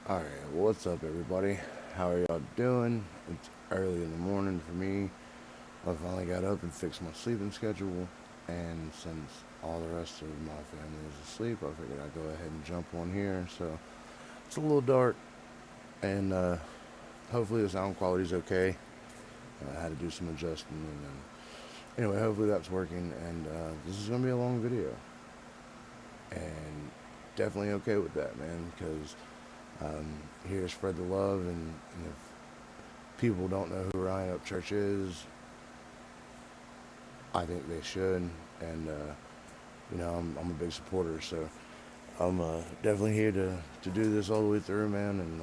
Alright, well, what's up, everybody? How are y'all doing? It's early in the morning for me. I finally got up and fixed my sleeping schedule, and since all the rest of my family is asleep, I figured I'd go ahead and jump on here. So it's a little dark, and hopefully the sound quality's okay. I had to do some adjusting, and then anyway, hopefully that's working. And this is gonna be a long video, and definitely okay with that, man, because here to spread the love, and if people don't know who Ryan Upchurch is, I think they should, and I'm a big supporter, so I'm definitely here to do this all the way through, man, and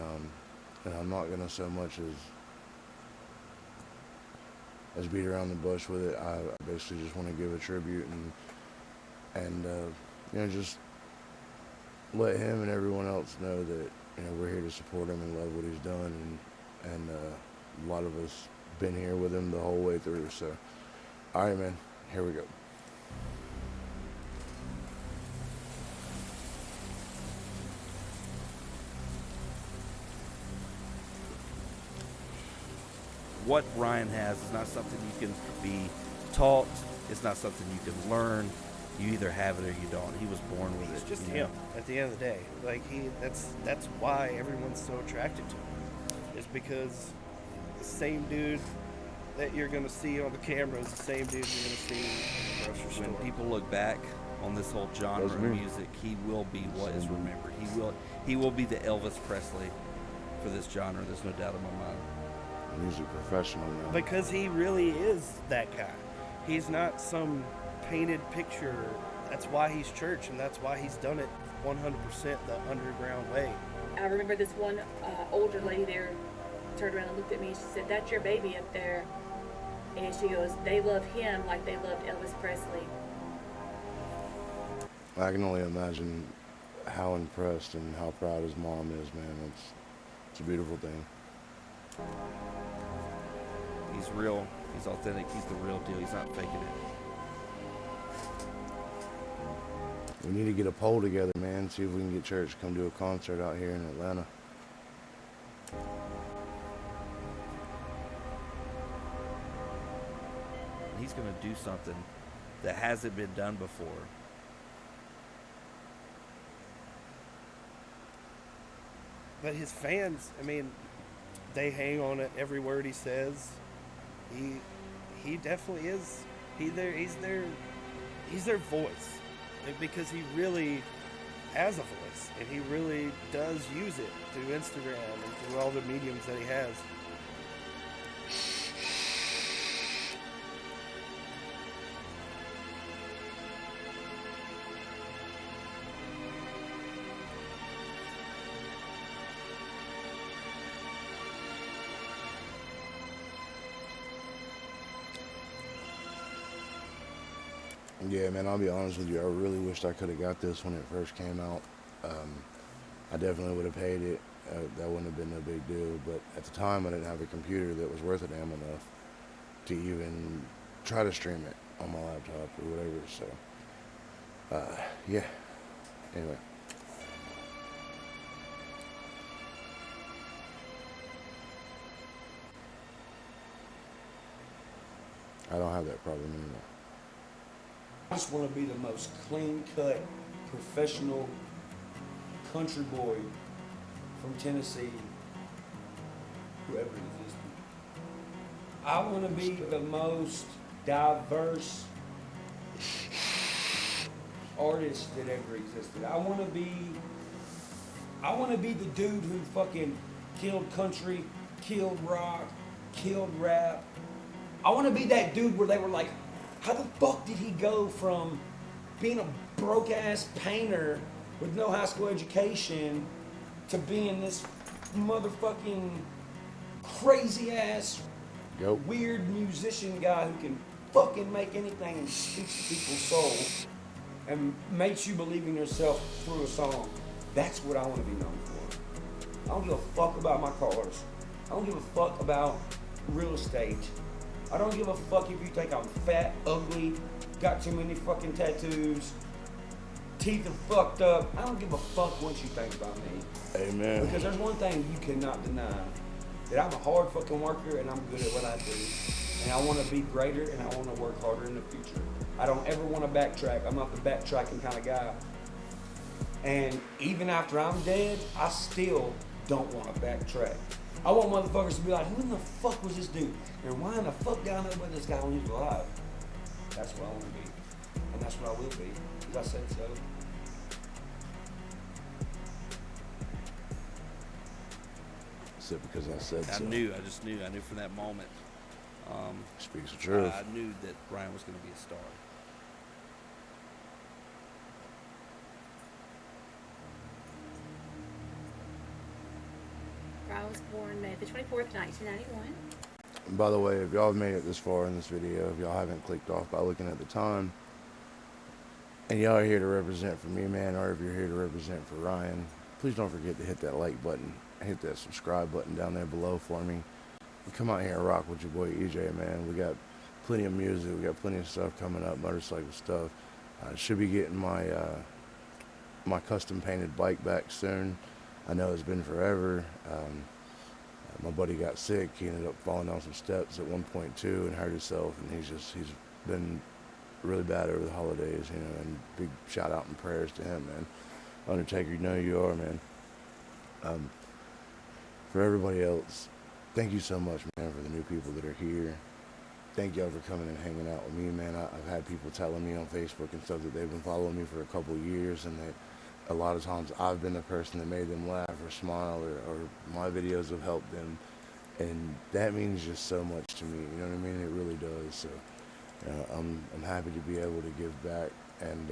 I'm not gonna so much as beat around the bush with it. I basically just want to give a tribute and just let him and everyone else know that we're here to support him and love what he's done, and a lot of us been here with him the whole way through. So, all right, man, here we go. What Ryan has is not something you can be taught. It's not something you can learn. You either have it or you don't. He was born with He's it. just him at the end of the day. Like that's why everyone's so attracted to him. Is because the same dude that you're gonna see on the camera is the same dude you're gonna see in the grocery store. When people look back on this whole genre That's of me. music, he will be what is remembered. He will be the Elvis Presley for this genre. There's no doubt in my mind. Music professional now. Because he really is that guy. He's not some painted picture. That's why he's church, and that's why he's done it 100% the underground way. I remember this one older lady there turned around and looked at me and she said, "That's your baby up there." And she goes, "They love him like they loved Elvis Presley." I can only imagine how impressed and how proud his mom is, man. It's a beautiful thing. He's real. He's authentic. He's the real deal. He's not faking it. We need to get a poll together, man. See if we can get church to come do a concert out here in Atlanta. He's going to do something that hasn't been done before. But his fans, I mean, they hang on it every word he says. He definitely is. He's their voice, because he really has a voice, and he really does use it through Instagram and through all the mediums that he has. Yeah, man, I'll be honest with you. I really wished I could have got this when it first came out. I definitely would have paid it. That wouldn't have been no big deal. But at the time, I didn't have a computer that was worth a damn enough to even try to stream it on my laptop or whatever. So, yeah. Anyway. I don't have that problem anymore. I just want to be the most clean-cut, professional country boy from Tennessee who ever existed. I want to be the most diverse artist that ever existed. I want to be the dude who fucking killed country, killed rock, killed rap. I want to be that dude where they were like, how the fuck did he go from being a broke-ass painter with no high school education to being this motherfucking crazy-ass weird musician guy who can fucking make anything and speaks to people's souls and makes you believe in yourself through a song? That's what I want to be known for. I don't give a fuck about my cars. I don't give a fuck about real estate. I don't give a fuck if you think I'm fat, ugly, got too many fucking tattoos. teeth are fucked up. I don't give a fuck what you think about me. Amen. Because there's one thing you cannot deny. That I'm a hard fucking worker and I'm good at what I do. And I want to be greater and I want to work harder in the future. I don't ever want to backtrack. I'm not the backtracking kind of guy. And even after I'm dead, I still don't want to backtrack. I want motherfuckers to be like, who in the fuck was this dude? And why in the fuck did I know about this guy when he was alive? That's what I want to be. And that's what I will be. Because I said so. Said because I said so. I just knew from that moment. Speaks the truth. I knew that Ryan was going to be a star. Ryan was born May the 24th, 1991. And by the way, if y'all have made it this far in this video, if y'all haven't clicked off by looking at the time, and y'all are here to represent for me, man, or if you're here to represent for Ryan, please don't forget to hit that like button, hit that subscribe button down there below for me. Come out here and rock with your boy EJ, man. We got plenty of music, we got plenty of stuff coming up, motorcycle stuff. Should be getting my my custom painted bike back soon. I know it's been forever. My buddy got sick. He ended up falling down some steps at 1.2 and hurt himself, and he's been really bad over the holidays, you know, and big shout out and prayers to him, man. Undertaker, you know who you are, man. For everybody else, thank you so much, man, for the new people that are here. Thank y'all for coming and hanging out with me, man. I've had people telling me on Facebook and stuff that they've been following me for a couple of years, and that a lot of times I've been the person that made them laugh or smile, or my videos have helped them, and that means just so much to me, you know what I mean? It really does. So I'm happy to be able to give back and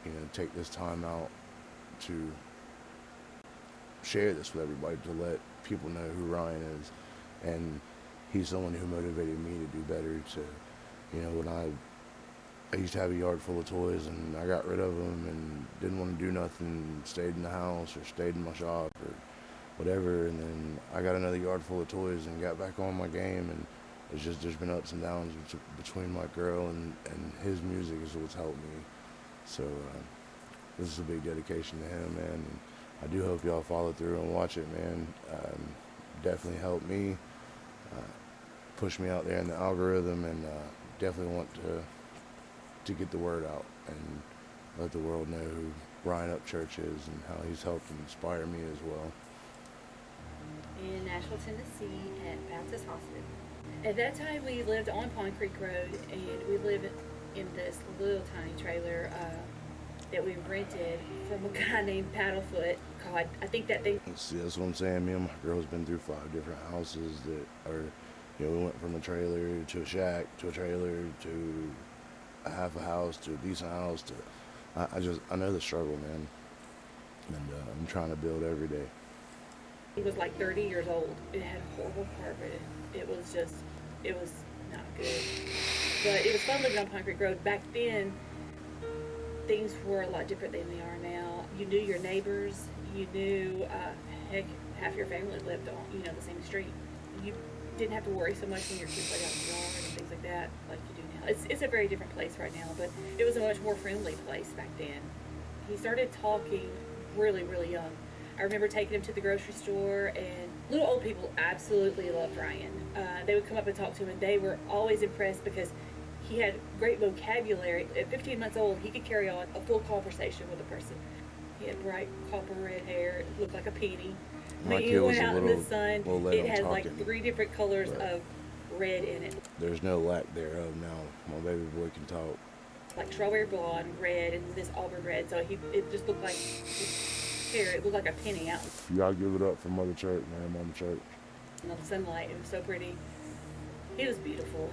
you know, take this time out to share this with everybody, to let people know who Ryan is. And he's someone who motivated me to do better, to, you know, when I used to have a yard full of toys and I got rid of them and didn't want to do nothing, stayed in the house or stayed in my shop or whatever, and then I got another yard full of toys and got back on my game, and it's just, there's been ups and downs between my girl and his music is what's helped me. So this is a big dedication to him, man, and I do hope y'all follow through and watch it, man. Definitely helped me, push me out there in the algorithm, and definitely want to get the word out and let the world know who Ryan Upchurch is and how he's helped inspire me as well. In Nashville, Tennessee, at Baptist Hospital. At that time, we lived on Pond Creek Road, and we lived in this little tiny trailer that we rented from a guy named Paddlefoot. God, I think that thing. See, that's what I'm saying. Me and my girl's been through 5 different houses that are, you know, we went from a trailer to a shack to a trailer to a half a house to a decent house to, I know the struggle, man, and I'm trying to build every day. He was like 30 years old. It had horrible carpet. It was not good. But it was fun living on Pine Creek Road. Back then, things were a lot different than they are now. You knew your neighbors. You knew, heck, half your family lived on, you know, the same street. You didn't have to worry so much when your kids played out in the yard and things like that, like you do now. It's a very different place right now, but it was a much more friendly place back then. He started talking really, really young. I remember taking him to the grocery store, and little old people absolutely loved Ryan. They would come up and talk to him, and they were always impressed because he had great vocabulary. At 15 months old, he could carry on a full conversation with a person. He had bright copper red hair, it looked like a penny. When he went out in the sun, it had like 3 different colors of red in it. There's no lack thereof now. My baby boy can talk. Like strawberry blonde, red, and this auburn red. So it just looked like his hair. It looked like a penny out You gotta give it up for Mother Church, man, Mama Church. in the sunlight. It was so pretty. He was beautiful.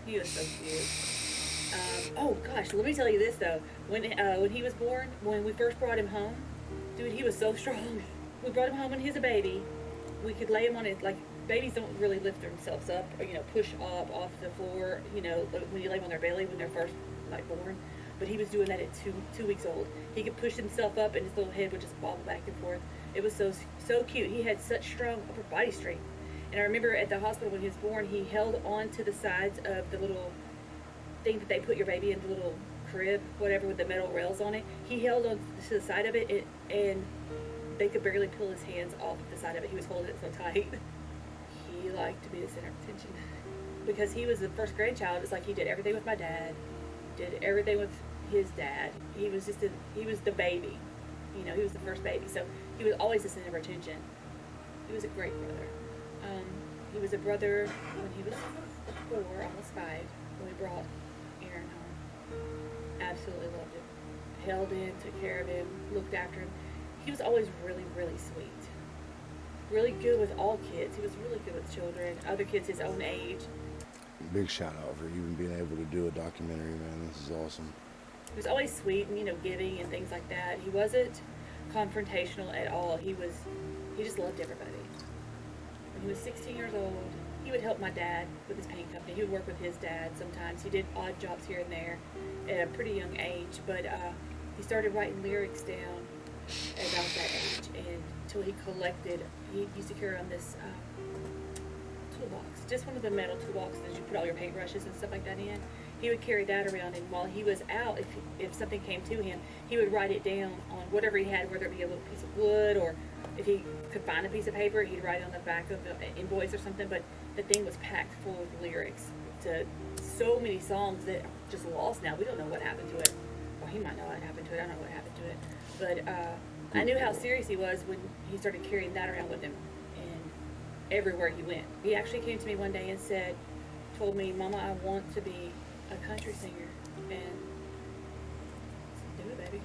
He was so cute. Oh gosh, let me tell you this though. When he was born, when we first brought him home, dude, he was so strong. We brought him home when he was a baby. We could lay him on it, like babies don't really lift themselves up or, you know, push up off the floor, you know, when you lay them on their belly when they're first like born. But he was doing that at two weeks old. He could push himself up and his little head would just bobble back and forth. It was so cute. He had such strong upper body strength. And I remember at the hospital when he was born, he held on to the sides of the little thing that they put your baby in, the little crib, whatever, with the metal rails on it. He held on to the side of it, and they could barely pull his hands off the side of it. He was holding it so tight. He liked to be the center of attention. Because he was the first grandchild, it's like he did everything with my dad, did everything with his dad. He was the baby. You know, he was the first baby. So he was always the center of attention. He was a great brother. He was a brother when he was 4, almost 5, when we brought Aaron home. Absolutely loved him. Held him, took care of him, looked after him. He was always really, really sweet. Really good with all kids. He was really good with children, other kids his own age. Big shout out for even being able to do a documentary, man. This is awesome. He was always sweet and, you know, giving and things like that. He wasn't confrontational at all. He just loved everybody. When he was 16 years old, he would help my dad with his paint company. He would work with his dad sometimes. He did odd jobs here and there at a pretty young age, but he started writing lyrics down about that age, and until he collected, he used to carry on this toolbox, just one of the metal toolboxes you put all your paintbrushes and stuff like that in. He would carry that around, and while he was out, if something came to him, he would write it down on whatever he had, whether it be a little piece of wood, or if he could find a piece of paper, he'd write it on the back of an invoice or something. But the thing was packed full of lyrics to so many songs that are just lost now. We don't know what happened to it. Well, he might know what happened to it. I don't know what happened to it. But I knew how serious he was when he started carrying that around with him and everywhere he went. He actually came to me one day and told me, "Mama, I want to be a country singer." And I said, "Do it, baby.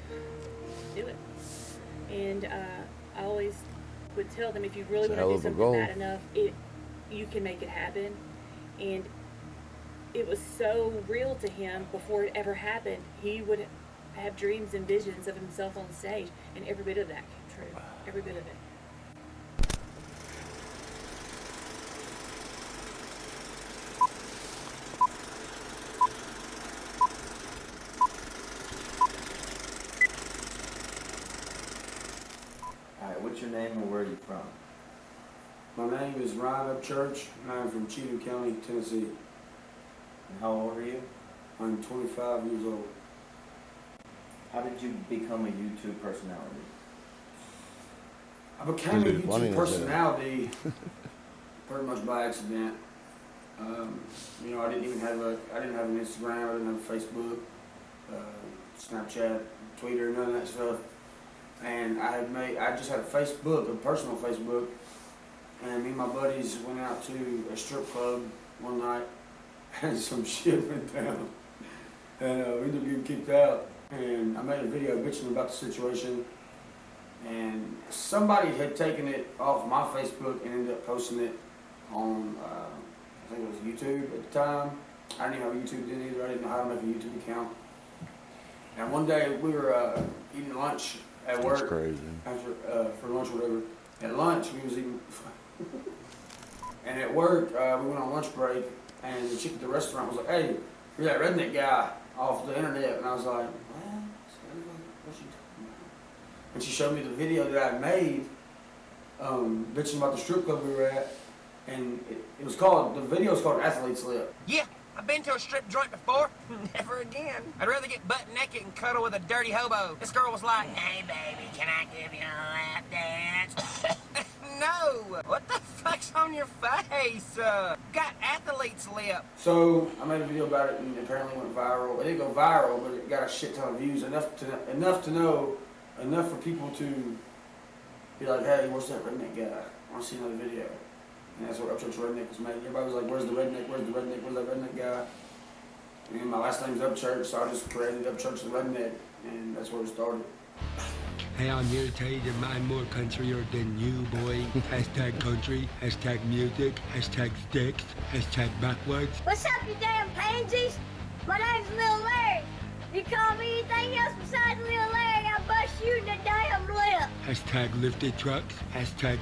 Do it." And I always would tell them, if you really want to do something bad enough, you can make it happen. And it was so real to him before it ever happened. He would have dreams and visions of himself on stage, and every bit of that came true. Every bit of it. Alright, what's your name and where are you from? My name is Ryan Upchurch, and I'm from Cheatham County, Tennessee. And how old are you? I'm 25 years old. How did you become a YouTube personality? I became a YouTube personality pretty much by accident. You know, I didn't have an Instagram, I didn't have a Facebook, Snapchat, Twitter, none of that stuff. And I just had a Facebook, a personal Facebook, and me and my buddies went out to a strip club one night, and some shit went down, and we ended up getting kicked out. And I made a video bitching about the situation, and somebody had taken it off my Facebook and ended up posting it on, I think it was YouTube at the time. I didn't even have a YouTube then either. I didn't know how to make a YouTube account. And one day we were eating lunch at work. That's crazy. After, for lunch or whatever. At lunch, we was eating, and at work, we went on lunch break, and the chick at the restaurant was like, "Hey, you're that redneck guy off the internet." And I was like, "What? What's she talking about?" And she showed me the video that I made, bitching about the strip club we were at, and the video was called Athlete's Lip. Yeah, I've been to a strip joint before. Never again. I'd rather get butt naked and cuddle with a dirty hobo. This girl was like, "Hey, baby, can I give you a lap dance?" No! What the fuck's on your face? Got athlete's lip. So I made a video about it, and it apparently went viral. It didn't go viral, but it got a shit ton of views, enough for people to be like, "Hey, where's that redneck guy? I want to see another video." And that's what Upchurch Redneck was made. Everybody was like, "Where's the redneck? Where's the redneck? Where's that redneck guy?" And my last name's Upchurch, so I just created Upchurch the Redneck, and that's where it started. Hey, I'm here to tell you that I'm more countryer than you, boy. Hashtag country, hashtag music, hashtag sticks, hashtag backwards. What's up, you damn pansies? My name's Lil Larry. If you call me anything else besides Lil Larry, I'll bust you in the damn lip. Hashtag lifted trucks, hashtag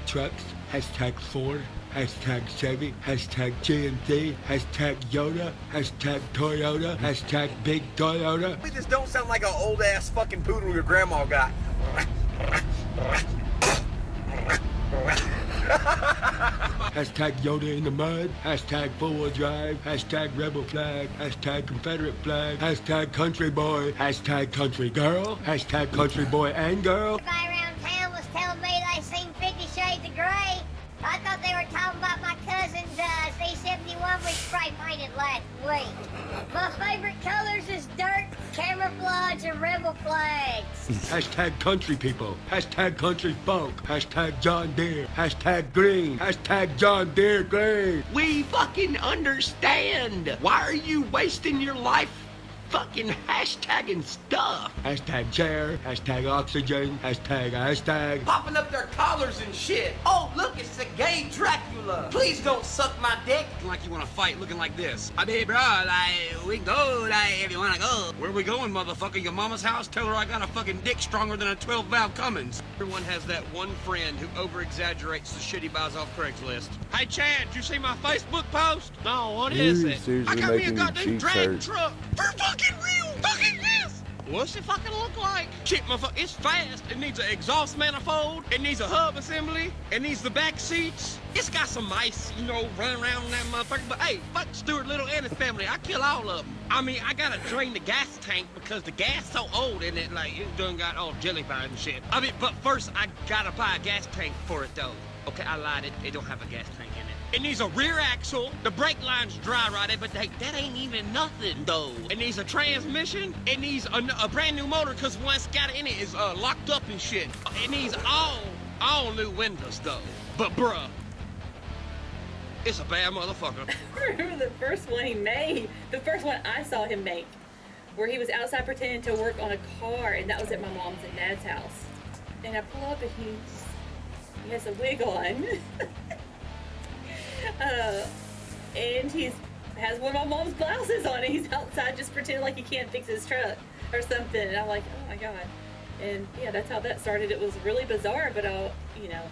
Ford, hashtag Chevy, hashtag GMC, hashtag Yoda, hashtag Toyota, hashtag Big Toyota. This don't sound like an old ass fucking poodle your grandma got. Hashtag Yoda in the mud. Hashtag four-wheel drive. Hashtag rebel flag. Hashtag Confederate flag. Hashtag country boy. Hashtag country girl. Hashtag country boy and girl. Everybody around town was telling me they seen 50 Shades of Grey. I thought they were talking about my cousin's C71 we spray painted last week. My favorite colors is dirt, camouflage, and rebel flags. Hashtag country people. Hashtag country folk. Hashtag John Deere. Hashtag green. Hashtag John Deere green. We fucking understand. Why are you wasting your life fucking hashtagging stuff? Hashtag chair. Hashtag oxygen. Hashtag. Popping up their collars and shit. Oh, look, it's the gay Dracula. Please don't suck my dick. Like you want to fight looking like this. I mean, bro, like, we go, like, if you want to go. Where we going, motherfucker? Your mama's house? Tell her I got a fucking dick stronger than a 12-valve Cummins. Everyone has that one friend who over-exaggerates the shit he buys off Craigslist. Hey, Chad, did you see my Facebook post? No, what is it? I got me a goddamn drag truck. For fucking real. Fucking yes. What's it fucking look like? Shit, motherfucker, it's fast. It needs an exhaust manifold. It needs a hub assembly. It needs the back seats. It's got some mice, you know, running around in that motherfucker. But hey, fuck Stuart Little and his family. I kill all of them. I mean, I gotta drain the gas tank because the gas so old and it like it done got all jellyfied and shit. I mean, but first I gotta buy a gas tank for it though. Okay, I lied. It don't have a gas tank in it. It needs a rear axle. The brake line's dry rotted, but hey, that ain't even nothing though. It needs a transmission. It needs a brand new motor because once got it in it is locked up and shit. It needs all new windows though. But bruh, it's a bad motherfucker. I remember the first one he made, the first one I saw him make, where he was outside pretending to work on a car, and that was at my mom's and dad's house. And I pull up and he has a wig on. And he has one of my mom's blouses on, and he's outside just pretending like he can't fix his truck or something. And I'm like, oh my god. And yeah, that's how that started. It was really bizarre, but you know,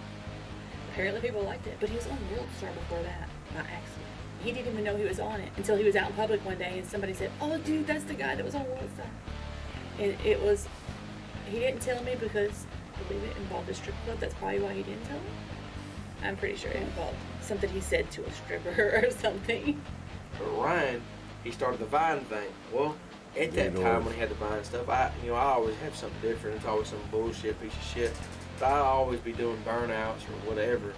apparently people liked it. But he was on World Star before that, by accident. He didn't even know he was on it until he was out in public one day, and somebody said, oh dude, that's the guy that was on World Star. And it was, he didn't tell me because I believe it involved a strip club. That's probably why he didn't tell me. I'm pretty sure it involved something he said to a stripper or something. For Ryan, he started the Vine thing. Well, at that time when he had the Vine stuff, I always have something different. It's always some bullshit piece of shit. But I always be doing burnouts or whatever.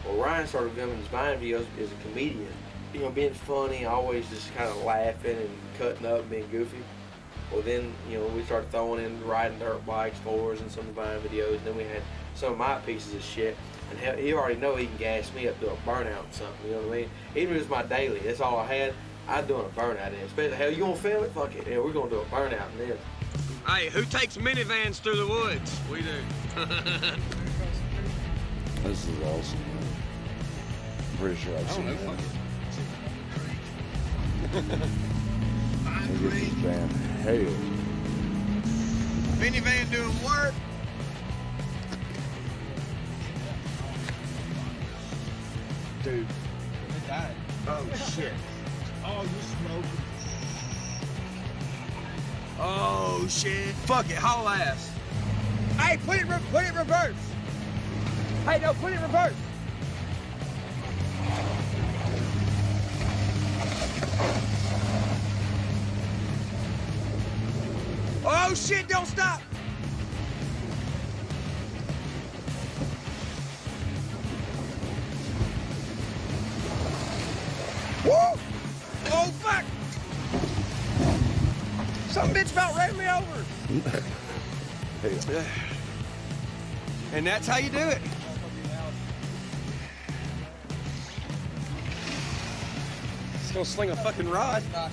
Well, Ryan started filming his Vine videos as a comedian. You know, being funny, always just kind of laughing and cutting up and being goofy. Well, then, you know, we started throwing in riding dirt bikes, fours, and some of the Vine videos. And then we had some of my pieces of shit. And hell, he already know he can gas me up to a burnout or something, you know what I mean? Even if it's my daily, that's all I had, I'd doing a burnout in. Especially, hell, you gonna film it? Fuck it. Yeah, we're gonna do a burnout in this. Hey, who takes minivans through the woods? We do. This is awesome, man. I'm pretty sure I've seen that. Look at this band. Hell. Minivan doing work. Dude. Oh shit. Oh, you smoking. Oh shit. Fuck it, haul ass. Hey, put it in reverse. Hey, no, put it in reverse. Oh shit, don't stop. Woo! Oh fuck! Some bitch about ran me over. And that's how you do it. It's gonna sling a fucking rod. Oh,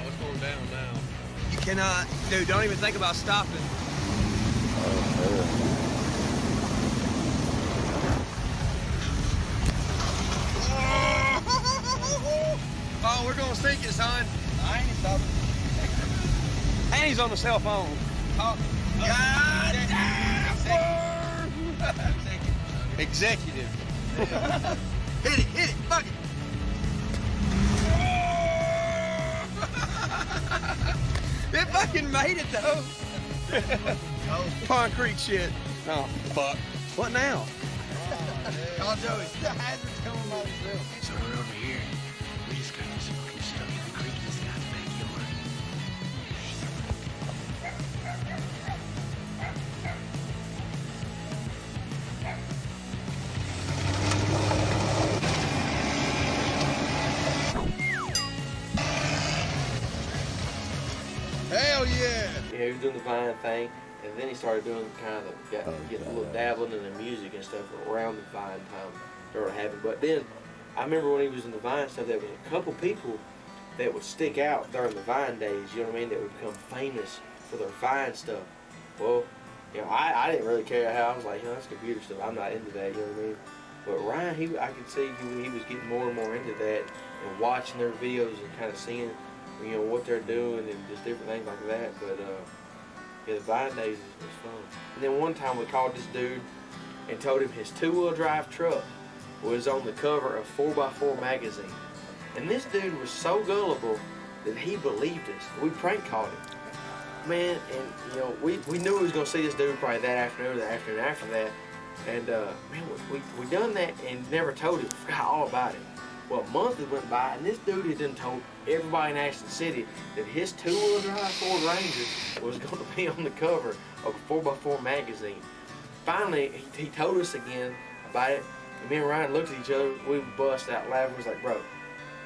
it's going down now. You cannot, dude. Don't even think about stopping. Oh, we're gonna sink it, son. I ain't stopping. And he's on the cell phone. God damn! Executive. Hit it, fuck it. It fucking made it though. Concrete shit. Oh fuck. What now? Call Joey. The hazard's coming by himself. So we're over here. We just got this fucking stuff in the CreekSquad's backyard. Hell yeah! You know, he was doing the Vine thing, and then he started doing kind of getting a little dabbling in the music and stuff around the Vine time started happening. But then I remember when he was in the Vine stuff, there was a couple people that would stick out during the Vine days. You know what I mean? That would become famous for their Vine stuff. Well, you know, I didn't really care how. I was like, you know, that's computer stuff. I'm not into that. You know what I mean? But Ryan, I could see he was getting more and more into that and watching their videos and kind of seeing, you know, what they're doing and just different things like that. But yeah, the Vine days was fun. And then one time we called this dude and told him his two-wheel drive truck was on the cover of 4x4 magazine. And this dude was so gullible that he believed us. We prank called him. Man, and you know, we knew we was gonna see this dude probably that afternoon or the afternoon after that. And man, we done that and never told him. Forgot all about it. Well, a month had went by, and this dude had done told everybody in Ashton City that his two-wheel drive Ford Ranger was going to be on the cover of a 4x4 magazine. Finally, he told us again about it, and me and Ryan looked at each other. We bust out laughing. We was like, bro,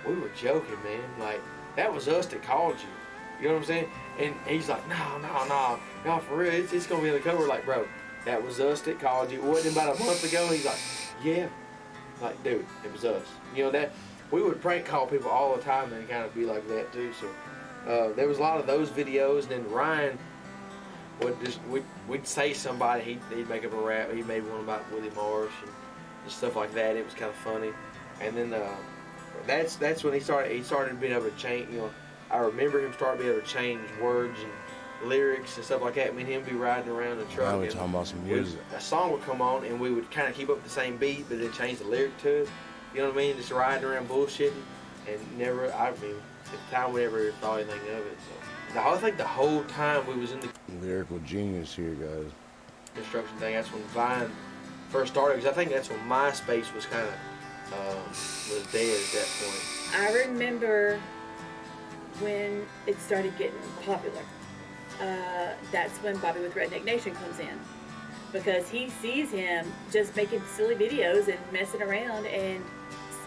we were joking, man. Like, that was us that called you. You know what I'm saying? And he's like, no, for real, it's going to be on the cover. Like, bro, that was us that called you. It wasn't about a month ago. He's like, yeah. Like, dude, it was us. You know, that we would prank call people all the time and kind of be like that too. So there was a lot of those videos. And then Ryan would we'd say somebody, he'd make up a rap. He made one about Willie Marsh and stuff like that. It was kind of funny. And then that's when he started being able to change. You know, I remember him starting being able to change words and lyrics and stuff like that. Me and him be riding around the truck. Now we're talking about some music. A song would come on and we would kind of keep up the same beat, but then change the lyric to it. You know what I mean? Just riding around bullshitting and never. I mean, at the time we never thought anything of it. So I think the whole time we was in the lyrical genius here, guys. Construction thing. That's when Vine first started. Because I think that's when MySpace was kind of was dead at that point. I remember when it started getting popular. That's when Bobby with Redneck Nation comes in, because he sees him just making silly videos and messing around, and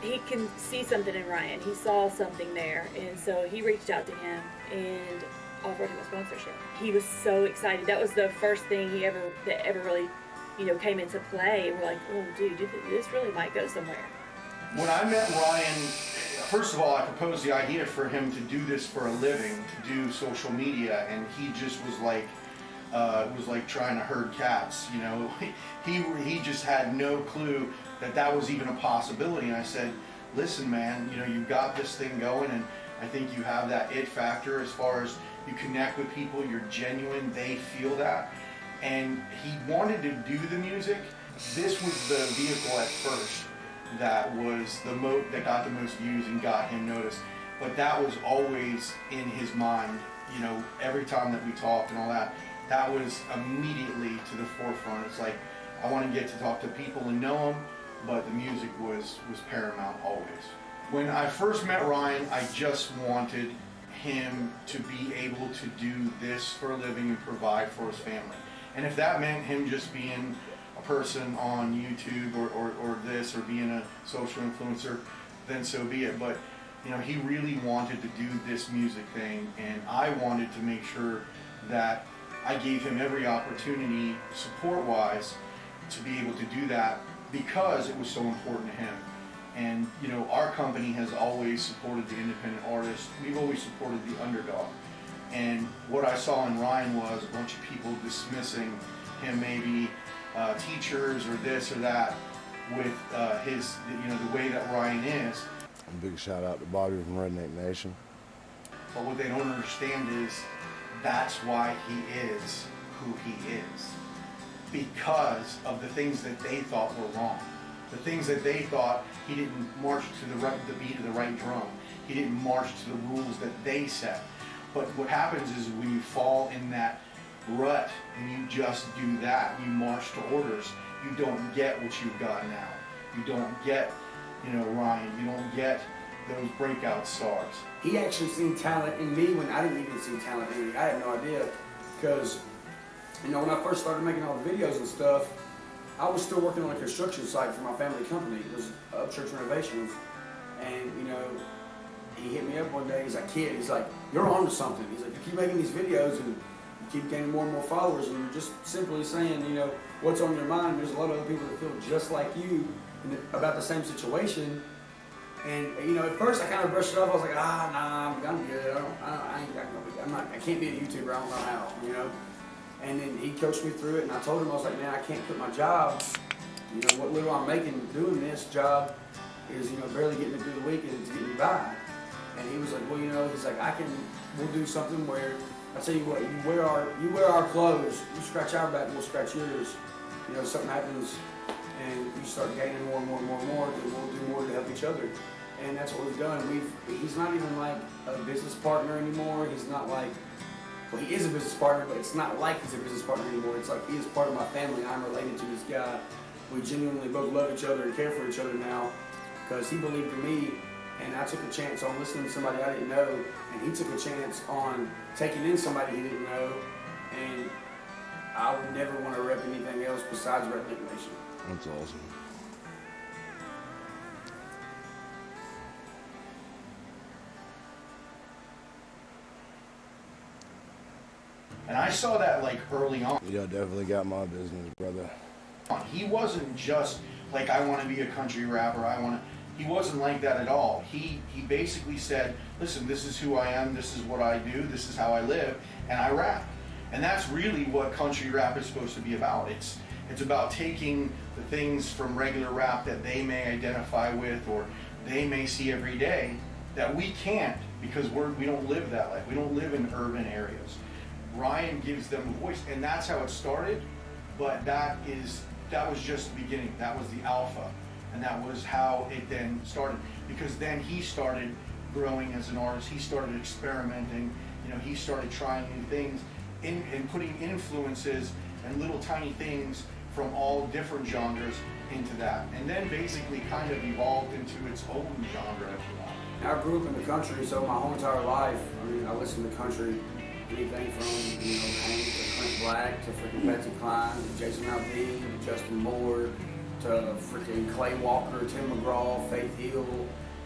he can see something in Ryan. He saw something there, and so he reached out to him and offered him a sponsorship. He was so excited. That was the first thing that ever really, you know, came into play. And we're like, oh, dude, this really might go somewhere. When I met Ryan, first of all, I proposed the idea for him to do this for a living, to do social media, and he just was like trying to herd cats. You know, he just had no clue that was even a possibility. And I said, listen, man, you know, you've got this thing going, and I think you have that it factor as far as you connect with people, you're genuine, they feel that. And he wanted to do the music. This was the vehicle at first that was that got the most views and got him noticed. But that was always in his mind, you know, every time that we talked and all that. That was immediately to the forefront. It's like, I want to get to talk to people and know them, but the music was paramount always. When I first met Ryan, I just wanted him to be able to do this for a living and provide for his family. And if that meant him just being a person on YouTube or this, or being a social influencer, then so be it. But you know, he really wanted to do this music thing, and I wanted to make sure that I gave him every opportunity, support-wise, to be able to do that, because it was so important to him. And you know, our company has always supported the independent artist. We've always supported the underdog. And what I saw in Ryan was a bunch of people dismissing him, maybe teachers or this or that, with his, you know, the way that Ryan is. A big shout out to Bobby from Redneck Nation. But what they don't understand is that's why he is who he is. Because of the things that they thought were wrong. The things that they thought, he didn't march to the beat of the right drum. He didn't march to the rules that they set. But what happens is when you fall in that rut and you just do that, you march to orders, you don't get what you've got now. You don't get, Ryan. You don't get those breakout stars. He actually seen talent in me when I didn't even see talent in me. I had no idea, because, when I first started making all the videos and stuff, I was still working on a construction site for my family company. It was Upchurch Renovations, and he hit me up one day. He's like, "Kid," he's like, "you're on to something." He's like, "You keep making these videos and you keep gaining more and more followers, and you're just simply saying, what's on your mind. There's a lot of other people that feel just like you about the same situation." And at first I kind of brushed it off. I was like, nah, I'm good. I can't be a YouTuber. I don't know how, And then he coached me through it, and I told him, I was like, man, I can't quit my job. What little I'm making doing this job is, barely getting me through the week and to get me by. And he was like, well, he's like, we'll do something where, I tell you what, you wear our clothes, you scratch our back, we'll scratch yours. Something happens and you start gaining more and more and more and more, then we'll do more to help each other. And that's what we've done. He's not even like a business partner anymore. He's not like, well, he is a business partner, but it's not like he's a business partner anymore. It's like he is part of my family. I'm related to this guy. We genuinely both love each other and care for each other now, because he believed in me, and I took a chance on listening to somebody I didn't know, and he took a chance on taking in somebody he didn't know, and I would never want to rep anything else besides Redneck Nation. That's awesome. And I saw that like early on. Yeah, definitely got my business, brother. He wasn't just like, I want to be a country rapper. He wasn't like that at all. He basically said, listen, this is who I am. This is what I do. This is how I live, and I rap. And that's really what country rap is supposed to be about. It's about taking the things from regular rap that they may identify with or they may see every day that we can't, because we don't live that life. We don't live in urban areas. Ryan gives them a voice, and that's how it started. But that was just the beginning. That was the alpha, and that was how it then started. Because then he started growing as an artist. He started experimenting. He started trying new things, and putting influences and little tiny things from all different genres into that, and then basically kind of evolved into its own genre, if you want. I grew up in the country, so my whole entire life, I listened to country. Anything from, Hank to Clint Black to freaking Patsy Cline to Jason Aldean to Justin Moore to freaking Clay Walker, Tim McGraw, Faith Hill,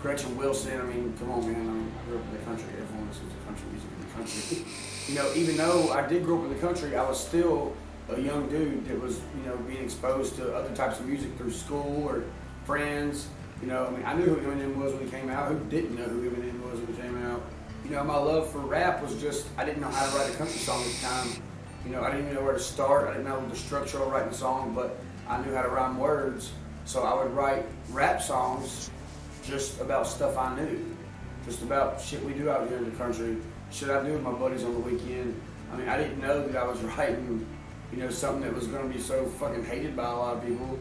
Gretchen Wilson. Come on, man. I grew up in the country. Everyone listens to country music in the country. Even though I did grow up in the country, I was still a young dude that was, being exposed to other types of music through school or friends. I knew who Eminem was when he came out. Who didn't know who Eminem was when he came out? My love for rap was just, I didn't know how to write a country song at the time. I didn't even know where to start. I didn't know the structure of writing a song, but I knew how to rhyme words. So I would write rap songs just about stuff I knew. Just about shit we do out here in the country. Shit I do with my buddies on the weekend. I didn't know that I was writing, something that was going to be so fucking hated by a lot of people.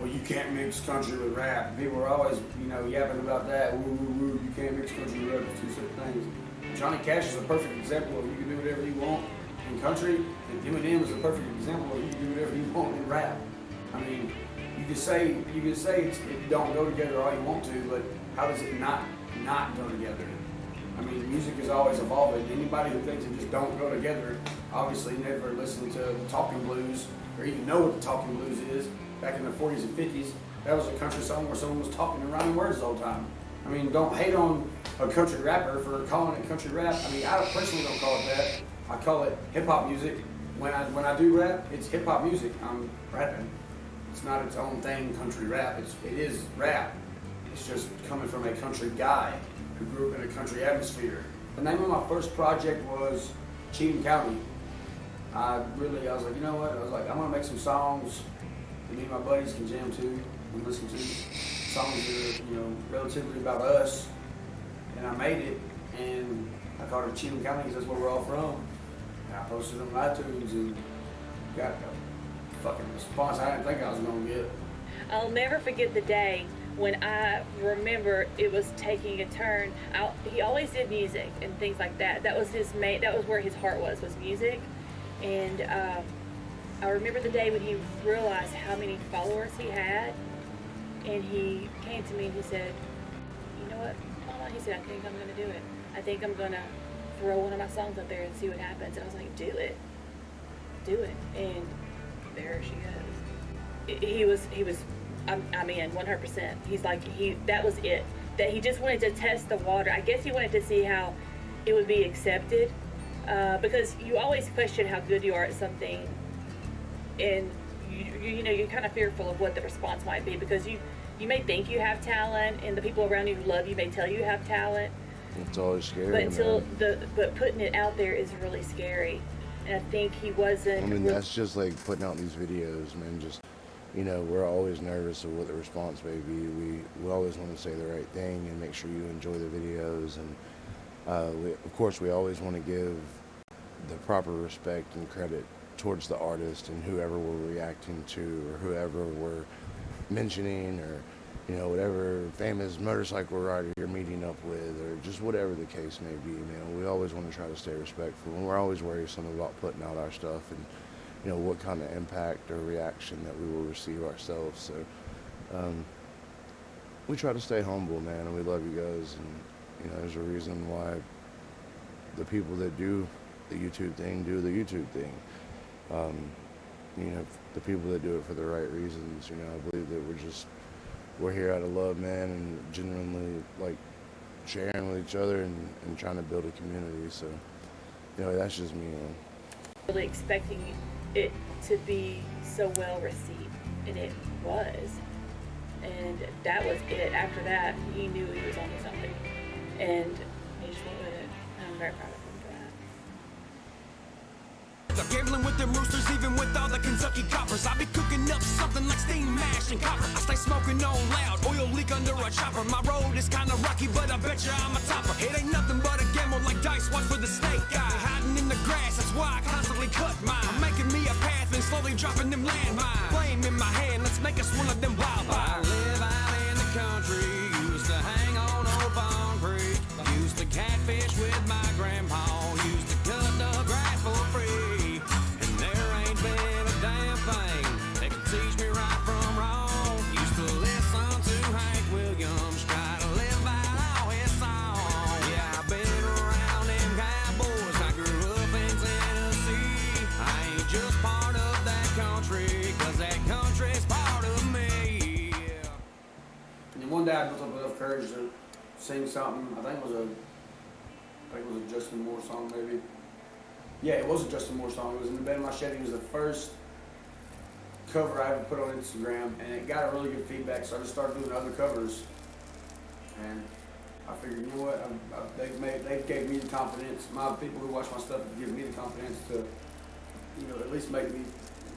Well, you can't mix country with rap. And people were always, yapping about that. Woo, woo, woo, you can't mix country with rap. It's two separate things. Johnny Cash is a perfect example of you can do whatever you want in country, and Eminem is a perfect example of you can do whatever you want in rap. You could say it don't go together all you want to, but how does it not go together? Music is always evolving. Anybody who thinks it just don't go together obviously never listened to the Talking Blues or even know what the Talking Blues is. Back in the 40s and 50s, that was a country song where someone was talking and rhyming words all the time. Don't hate on a country rapper for calling it country rap. I personally don't call it that. I call it hip-hop music. When I do rap, it's hip-hop music. I'm rapping. It's not its own thing, country rap. It is rap. It's just coming from a country guy who grew up in a country atmosphere. The name of my first project was Cheatham County. I was like, you know what? I'm gonna make some songs that me and my buddies can jam to and listen to. Songs that are, relatively about us. And I made it, and I called it Cheatham County because that's where we're all from. And I posted it on iTunes and got a fucking response I didn't think I was gonna get. I'll never forget the day when I remember it was taking a turn. He always did music and things like that. That was his main. That was where his heart was music. And I remember the day when he realized how many followers he had, and he came to me and he said, "You know what, Mama?" He said, "I think I'm going to do it. I think I'm going to throw one of my songs up there and see what happens." And I was like, "Do it. Do it." And there she goes. He was, I'm in 100%. He's like, that was it. That he just wanted to test the water. I guess he wanted to see how it would be accepted. Because you always question how good you are at something, and you know, you're kind of fearful of what the response might be, because you may think you have talent, and the people around you who love you may tell you have talent. It's always scary, but putting it out there is really scary. And I think he wasn't. I mean, that's just like putting out these videos, man. Just, you know, we're always nervous of what the response may be. We always want to say the right thing and make sure you enjoy the videos, and of course, we always want to give the proper respect and credit towards the artist and whoever we're reacting to, or whoever we're mentioning, or, you know, whatever famous motorcycle rider you're meeting up with, or just whatever the case may be, man. We always want to try to stay respectful, and we're always worrisome about putting out our stuff and, you know, what kind of impact or reaction that we will receive ourselves. So we try to stay humble, man, and we love you guys. And, you know, there's a reason why the people that do the YouTube thing do the YouTube thing. You know, the people that do it for the right reasons. You know, I believe that we're here out of love, man, and genuinely, like, sharing with each other and trying to build a community. So, you know, that's just me, man. Really expecting it to be so well received, and it was. And that was it. After that, he knew he was onto something, and he just went with it. And I'm very proud of him for that. I'm gambling with them roosters, even with all the Kentucky coppers. I be cooking up something like steam mash and copper. I stay smoking on loud, oil leak under a chopper. My road is kinda rocky, but I bet you I'm a topper. It ain't nothing but a gamble like dice, watch for the snake guy. Hiding in the grass, that's why I constantly cut mine. I'm making me a path and slowly dropping them landmines. Flame in my hand, let's make us one of them wildfires. I live out in the country, used to hang on Old Pond Creek. Used to catfish with my grandpa, used to cut the grass for free. Teach me right from wrong. Used to listen to Hank Williams, try to live by all his songs. Yeah, I've been around them cowboys. I grew up in Tennessee. I ain't just part of that country, cause that country's part of me. Yeah. And then one day I built up enough courage to sing something. I think it was a Justin Moore song, maybe. Yeah, it was a Justin Moore song. It was In the Bed of My Chevy. It was the first cover I ever put on Instagram, and it got a really good feedback, so I just started doing other covers. And I figured, you know what, they gave me the confidence. My people who watch my stuff have given me the confidence to, you know, at least make me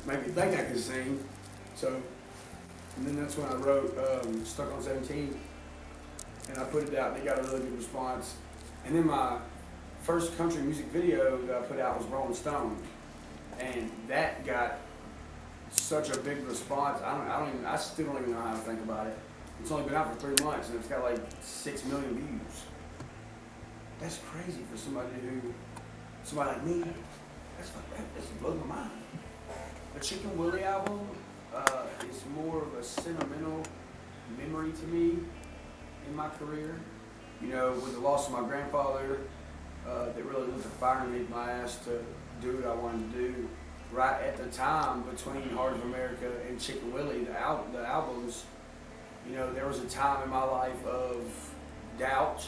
think I can sing. So, and then that's when I wrote Stuck on 17, and I put it out, and it got a really good response. And then my first country music video that I put out was Rolling Stone, and that got such a big response. I still don't even know how to think about it. It's only been out for 3 months, and it's got like 6 million views. That's crazy for somebody like me. That blows my mind. The Chicken Willie album is more of a sentimental memory to me in my career. You know, with the loss of my grandfather, that really lit the fire underneath my ass to do what I wanted to do. Right at the time, between Heart of America and Chicken Willie, the albums, you know, there was a time in my life of doubt.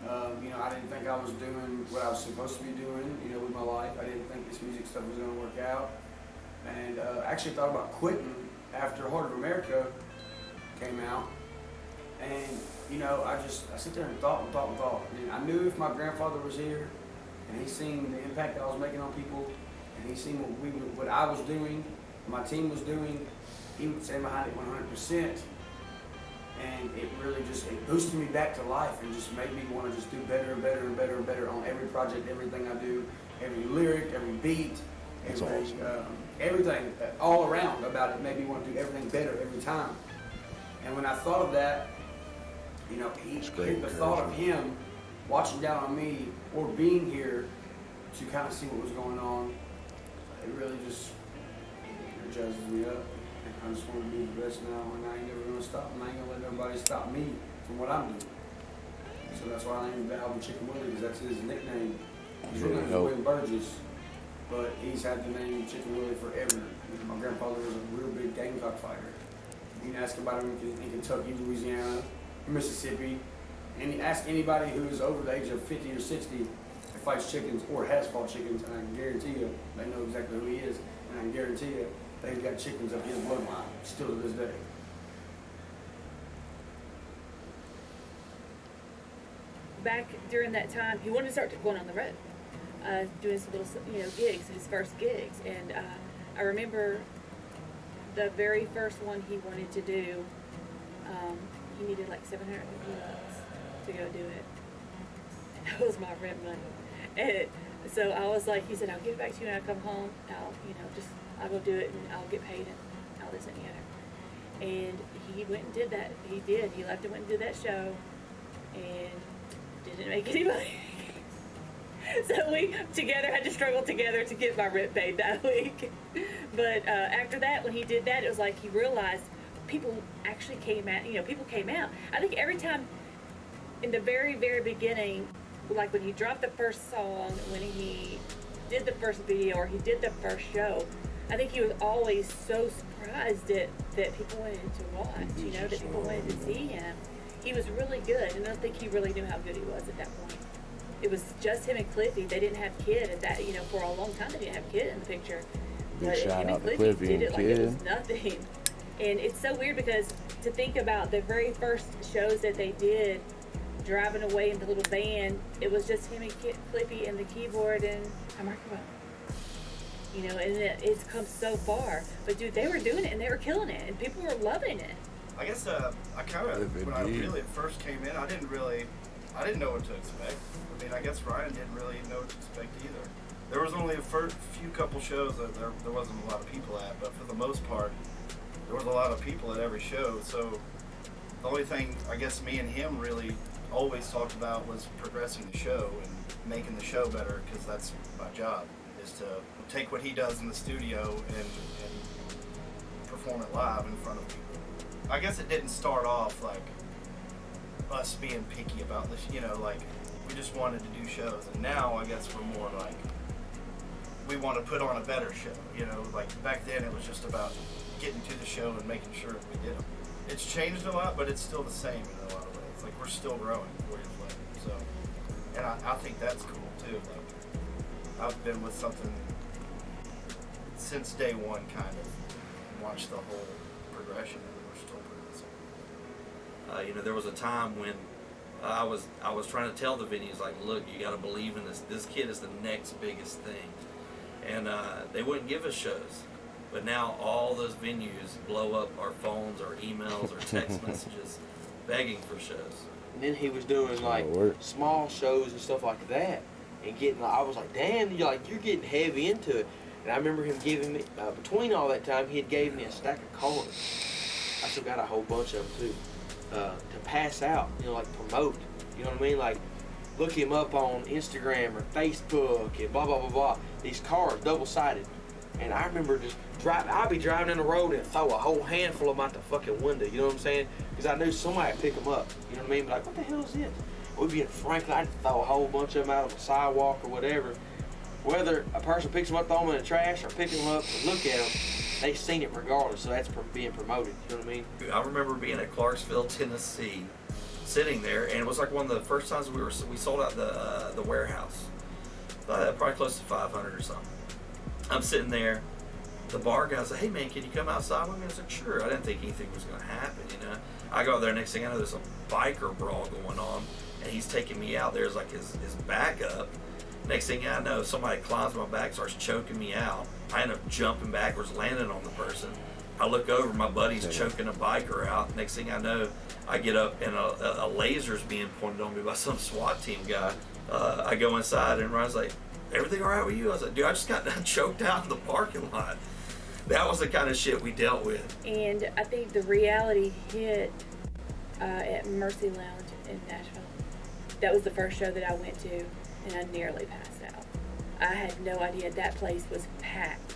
You know, I didn't think I was doing what I was supposed to be doing, you know, with my life. I didn't think this music stuff was going to work out. And actually thought about quitting after Heart of America came out. And, you know, I sit there and thought. And I knew if my grandfather was here and he seen the impact that I was making on people, and he seen what I was doing, my team was doing, he would stand behind it 100%. And it really it boosted me back to life and just made me want to just do better and better and better and better on every project, everything I do, every lyric, every beat, everything all around about it made me want to do everything better every time. And when I thought of that, you know, the thought of him watching down on me or being here to kind of see what was going on, it really just jazzes me up. And I just want to be the best now, and I ain't never gonna stop, and I ain't gonna let nobody stop me from what I'm doing. So that's why I named the album Chicken Willie, because that's his nickname. His real name is William Burgess, but he's had the name Chicken Willie forever. My grandfather was a real big gamecock fighter. You can ask about him in Kentucky, Louisiana, Mississippi, and ask anybody who is over the age of 50 or 60 that fights chickens or has fought chickens, and I can guarantee you they know exactly who he is, and I can guarantee you they've got chickens of his bloodline still to this day. Back during that time, he wanted to start going on the road, doing some little, gigs, his first gigs. And I remember the very first one he wanted to do, he needed like $750 to go do it. And that was my rent money. And so I was like, he said, I'll give it back to you when I come home. I'll go do it and I'll get paid and all this and the other. And he went and did that. He did. He left and went and did that show. And didn't make any money. So we together had to struggle together to get my rent paid that week. But after that, when he did that, it was like he realized people actually came out. People came out. I think every time in the very, very beginning, like when he dropped the first song, when he did the first video, or he did the first show, I think he was always so surprised that people wanted to watch, that people wanted to see him. He was really good, and I don't think he really knew how good he was at that point. It was just him and Cliffy. They didn't have Kid at that, for a long time they didn't have Kid in the picture. But him and Cliffy did it like it was nothing. And it's so weird because to think about the very first shows that they did, driving away in the little van, it was just him and Cliffy and the keyboard and a microphone. And it's come so far. But dude, they were doing it and they were killing it, and people were loving it. I guess I kind of, when I really first came in, I didn't know what to expect. I mean, I guess Ryan didn't really know what to expect either. There was only a few couple shows that there wasn't a lot of people at, but for the most part, there was a lot of people at every show. So the only thing I guess me and him really always talked about was progressing the show and making the show better, because that's my job, is to take what he does in the studio and perform it live in front of people. I guess it didn't start off like us being picky about this, like we just wanted to do shows, and now I guess we're more like we want to put on a better show, like back then it was just about getting to the show and making sure that we did them. It's changed a lot, but it's still the same in a lot of ways. Like we're still growing 4 years later, so, and I think that's cool too. Like I've been with something since day one, kind of, and watched the whole progression. There was a time when I was trying to tell the venues, like, look, you got to believe in this. This kid is the next biggest thing, and they wouldn't give us shows. But now all those venues blow up our phones, or emails, or text messages, begging for shows. And then he was doing like small shows and stuff like that, and I was like, damn, you're getting heavy into it. And I remember him giving me between all that time, he had gave me a stack of cards. I still got a whole bunch of them too. To pass out, like promote, you know what I mean? Like look him up on Instagram or Facebook and blah, blah, blah, blah. These cards, double-sided. And I remember just I'd be driving in the road and throw a whole handful of them out the fucking window, you know what I'm saying? Because I knew somebody would pick them up, you know what I mean? Like, what the hell is this? We'd be in Franklin, I'd throw a whole bunch of them out on the sidewalk or whatever. Whether a person picks them up, throw them in the trash, or pick them up and look at them, they've seen it regardless, so that's being promoted, you know what I mean? I remember being at Clarksville, Tennessee, sitting there, and it was like one of the first times we sold out the warehouse, probably close to 500 or something. I'm sitting there, the bar guy's like, hey man, can you come outside with me? I said, sure. I didn't think anything was going to happen, I go out there, next thing I know, there's a biker brawl going on, and he's taking me out. There's like his back up. Next thing I know, somebody climbs my back, starts choking me out. I end up jumping backwards, landing on the person. I look over, my buddy's choking a biker out. Next thing I know, I get up and a laser's being pointed on me by some SWAT team guy. I go inside and Ryan's like, everything all right with you? I was like, dude, I just got done choked out in the parking lot. That was the kind of shit we dealt with. And I think the reality hit at Mercy Lounge in Nashville. That was the first show that I went to, and I nearly passed out. I had no idea that place was packed.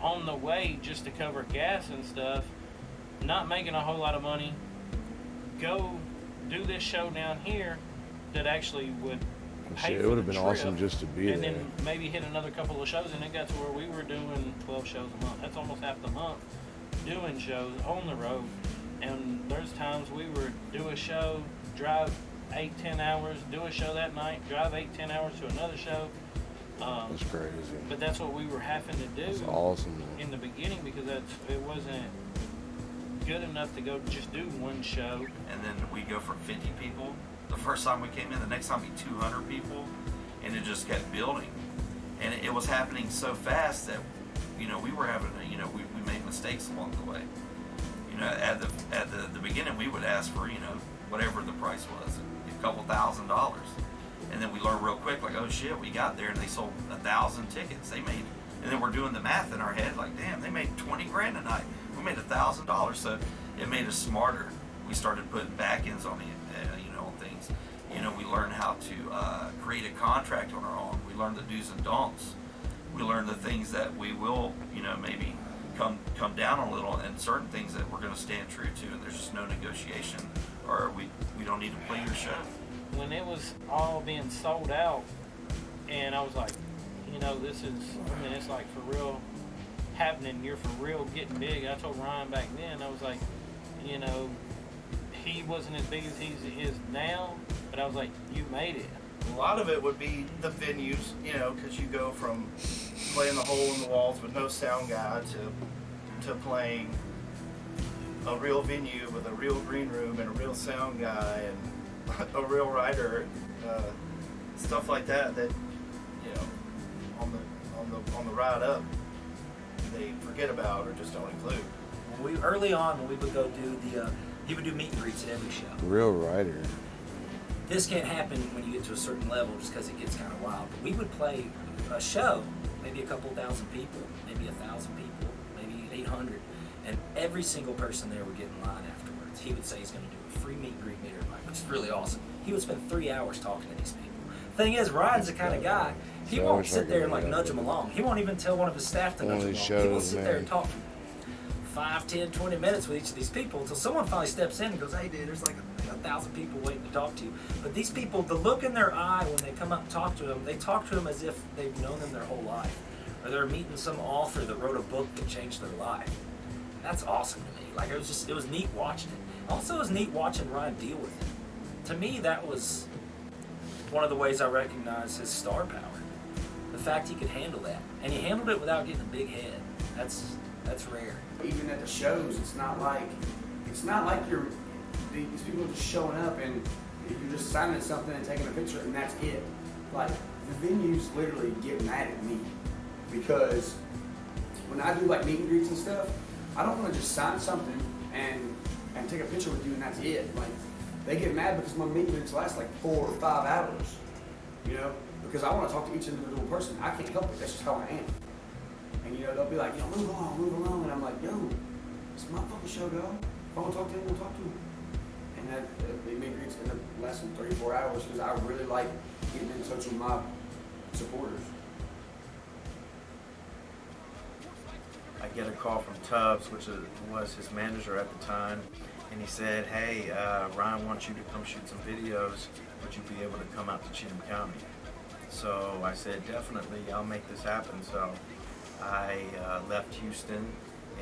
on the way just to cover gas and stuff, not making a whole lot of money, go do this show down here that actually would pay Shit, it for would have the been trip, awesome just to be and there. then maybe hit another couple of shows, and it got to where we were doing 12 shows a month. That's almost half the month doing shows on the road. And there's times we would do a show, drive 8-10 hours, do a show that night, drive 8-10 hours to another show. That's crazy. But that's what we were having to do. That's awesome. In the beginning, because it wasn't good enough to go just do one show. And then we go from 50 people. The first time we came in, the next time we 200 people, and it just kept building. And it was happening so fast that, you know, we were having to, you know, we made mistakes along the way. You know, at the beginning, we would ask for, you know, whatever the price was, a couple $1,000s. And then we learned real quick, like, oh shit, we got there and they sold 1,000 tickets. They made, and then we're doing the math in our head, like, damn, they made 20 grand a night. We made $1,000, so it made us smarter. We started putting back ends on it, you know, on things. You know, we learned how to create a contract on our own. We learned the do's and don'ts. We learned the things that we will, you know, maybe come down a little, and certain things that we're going to stand true to, and there's just no negotiation, or we don't need to play your show. When it was all being sold out, and I was like, you know, this is, I mean, it's like for real happening, you're for real getting big. I told Ryan back then, I was like, you know, he wasn't as big as he is now, but I was like, you made it. A lot of it would be the venues, you know, because you go from playing the hole in the walls with no sound guy to playing a real venue with a real green room and a real sound guy and a real writer, stuff like that. That, you know, on the ride up, they forget about or just don't include. Early on, when we would go do he would do meet and greets at every show. Real writer. This can't happen when you get to a certain level, just because it gets kind of wild. But we would play a show, maybe a couple thousand people, maybe 1,000 people, maybe 800, and every single person there would get in line afterwards. He would say he's going to do a free meet and greet meet everybody, which is really awesome. He would spend 3 hours talking to these people. Thing is, Ryan's the kind of guy, he won't sit there and like nudge them along. He won't even tell one of his staff to nudge them along. He will sit there and talk for 5, 10, 20 minutes with each of these people until someone finally steps in and goes, hey dude, there's like 1,000 people waiting to talk to you. But these people, the look in their eye when they come up and talk to him, they talk to him as if they've known them their whole life. Or they're meeting some author that wrote a book that changed their life. And that's awesome to me. Like, it was neat watching it. Also, it was neat watching Ryan deal with it. To me, that was one of the ways I recognize his star power. The fact he could handle that. And he handled it without getting a big head. That's rare. Even at the shows, it's not like these people are just showing up and you're just signing something and taking a picture and that's it. Like, the venues literally get mad at me because when I do like meet and greets and stuff, I don't want to just sign something and take a picture with you and that's it. Like, they get mad because my meet and greets last like 4 or 5 hours, you know, because I want to talk to each individual person. I can't help it. That's just how I am. And, you know, they'll be like, yo, move along. And I'm like, yo, it's my fucking show, dog. If I want to talk to him, we'll talk to him. And that meet and greets end up lasting 3-4 hours because I really like getting in touch with my supporters. I get a call from Tubbs, which was his manager at the time, and he said, hey, Ryan wants you to come shoot some videos. Would you be able to come out to Cheatham County? So I said, definitely, I'll make this happen. So I left Houston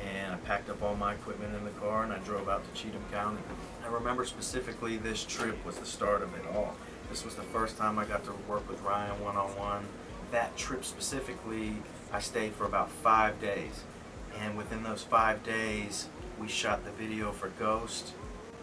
and I packed up all my equipment in the car and I drove out to Cheatham County. I remember specifically this trip was the start of it all. This was the first time I got to work with Ryan one-on-one. That trip specifically, I stayed for about 5 days. And within those 5 days, we shot the video for Ghost,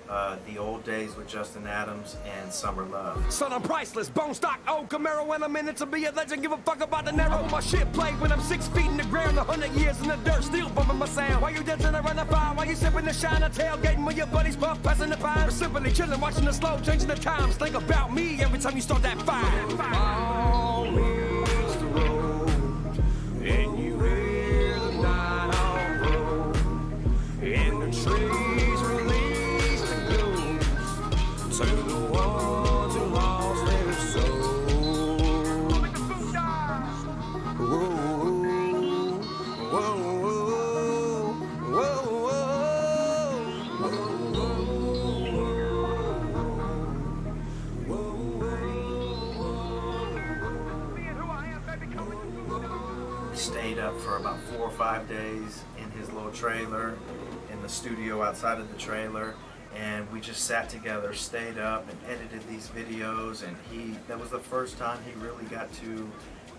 The Old Days with Justin Adams, and Summer Love. Son, I'm priceless, bone stock, old Camaro. When I'm in it to be a legend, give a fuck about the narrow. My shit played when I'm 6 feet in the ground, 100 years in the dirt, still bumping my sound. While you dancing around the fire, while you sipping the shine, a tailgating with your buddies, puff, passing the pine. Or simply chilling, watching the slow, changing the times. Think about me every time you start that fire. Fall is the road, and you hear the night on road, and the trees release the blues to the ones who lost their souls. Whoa, whoa, whoa. up for about 4 or 5 days in his little trailer, in the studio outside of the trailer, and we just sat together, stayed up and edited these videos, and that was the first time he really got to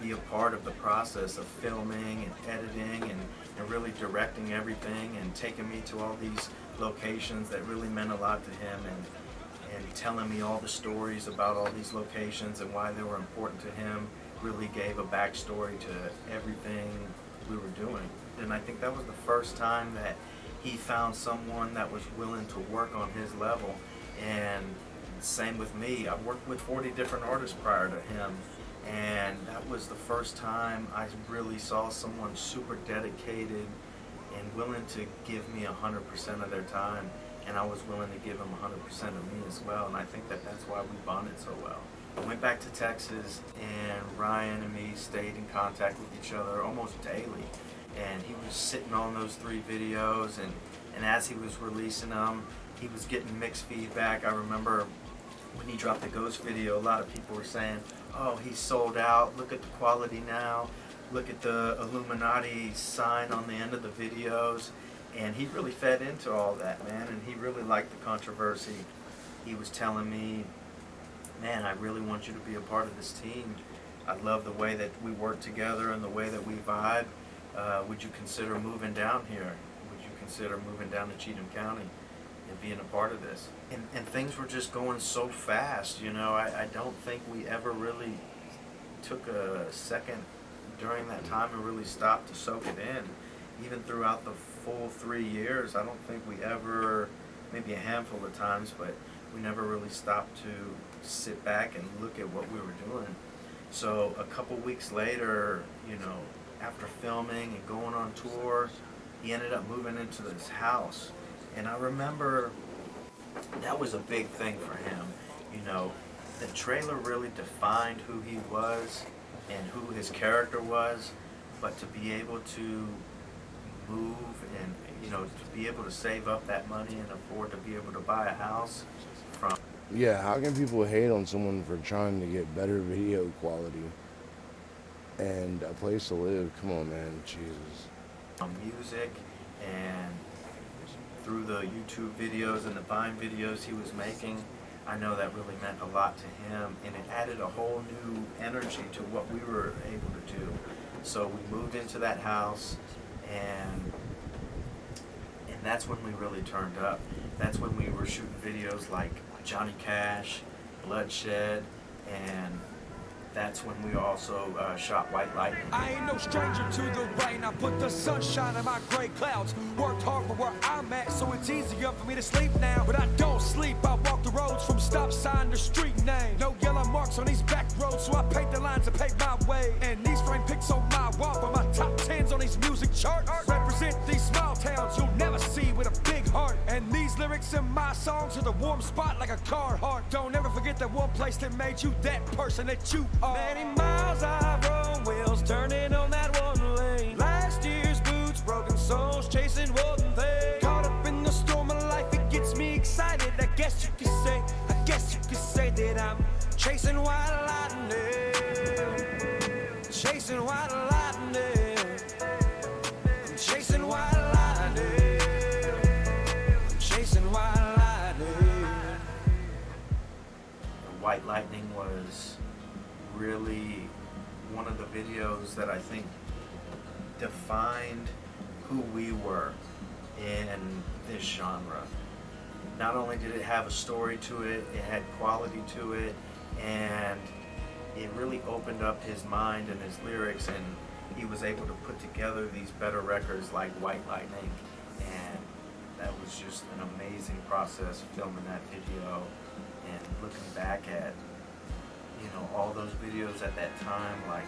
be a part of the process of filming and editing and really directing everything and taking me to all these locations that really meant a lot to him, and telling me all the stories about all these locations and why they were important to him. Really gave a backstory to everything we were doing. And I think that was the first time that he found someone that was willing to work on his level. And same with me. I've worked with 40 different artists prior to him, and that was the first time I really saw someone super dedicated and willing to give me 100% of their time, and I was willing to give them 100% of me as well. And I think that that's why we bonded so well. I went back to Texas, and Ryan and me stayed in contact with each other almost daily. And he was sitting on those 3 videos, and as he was releasing them, he was getting mixed feedback. I remember when he dropped the Ghost video, a lot of people were saying, oh, he's sold out, look at the quality now, look at the Illuminati sign on the end of the videos. And he really fed into all that, man, and he really liked the controversy. He was telling me, man, I really want you to be a part of this team. I love the way that we work together and the way that we vibe. Would you consider moving down here? Would you consider moving down to Cheatham County and being a part of this? And things were just going so fast, you know. I don't think we ever really took a second during that time and really stopped to soak it in. Even throughout the full 3 years, I don't think we ever, maybe a handful of times, but we never really stopped to sit back and look at what we were doing. So a couple weeks later, you know, after filming and going on tour, he ended up moving into this house. And I remember that was a big thing for him. You know, the trailer really defined who he was and who his character was, but to be able to move and, you know, to be able to save up that money and afford to be able to buy a house from... Yeah, how can people hate on someone for trying to get better video quality and a place to live? Come on, man, Jesus. Music, and through the YouTube videos and the Vine videos he was making, I know that really meant a lot to him, and it added a whole new energy to what we were able to do. So we moved into that house, and that's when we really turned up. That's when we were shooting videos like Johnny Cash, Bloodshed, and that's when we also shot White Lightning. I ain't no stranger to the rain. I put the sunshine in my gray clouds. Worked hard for where I'm at, so it's easier for me to sleep now. But I don't sleep. I walk the roads from stop sign to street name. No yellow marks on these back roads, so I paint the lines and pave my way. And these frame pics on my wall for my top 10s on these music charts. Represent these small towns you'll never see with a big heart. And these lyrics in my songs are the warm spot like a car heart. Don't ever forget that one place that made you that person that you are. Many miles I've run, wheels turning on that one lane. Last year's boots, broken souls, chasing one thing. Caught up in the storm of life, it gets me excited. I guess you could say that I'm chasing white lightning. Chasing white lightning. I'm chasing white lightning. I'm chasing white lightning. White Lightning was really one of the videos that I think defined who we were in this genre. Not only did it have a story to it, it had quality to it, and it really opened up his mind and his lyrics, and he was able to put together these better records like White Lightning, and that was just an amazing process filming that video and looking back at, you know, all those videos at that time. Like,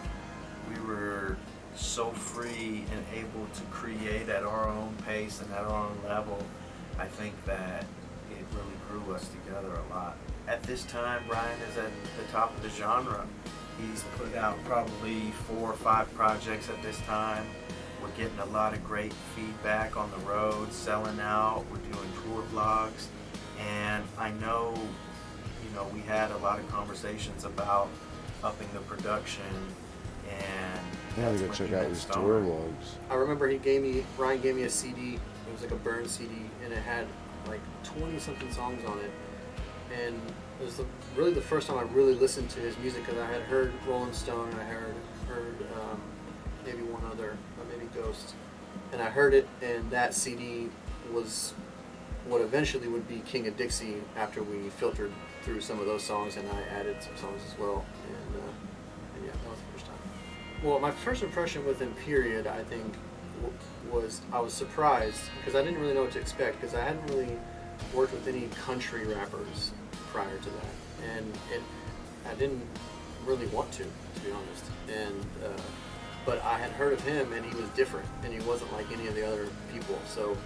we were so free and able to create at our own pace and at our own level. I think that it really grew us together a lot. At this time, Ryan is at the top of the genre. He's put out probably 4 or 5 projects at this time. We're getting a lot of great feedback on the road, selling out, we're doing tour vlogs, and I know, you know, we had a lot of conversations about upping the production I And have to go check out his tour logs. I remember Ryan gave me a CD. It was like a burn CD, and it had like 20-something songs on it. And it was really the first time I really listened to his music, because I had heard Rolling Stone, and I heard maybe one other, or maybe Ghost. And I heard it, and that CD was what eventually would be King of Dixie after we filtered through some of those songs, and I added some songs as well. And yeah, that was the first time. Well, my first impression with him, period, I think, was I was surprised, because I didn't really know what to expect, because I hadn't really worked with any country rappers prior to that, and I didn't really want to be honest. And but I had heard of him, and he was different, and he wasn't like any of the other people. So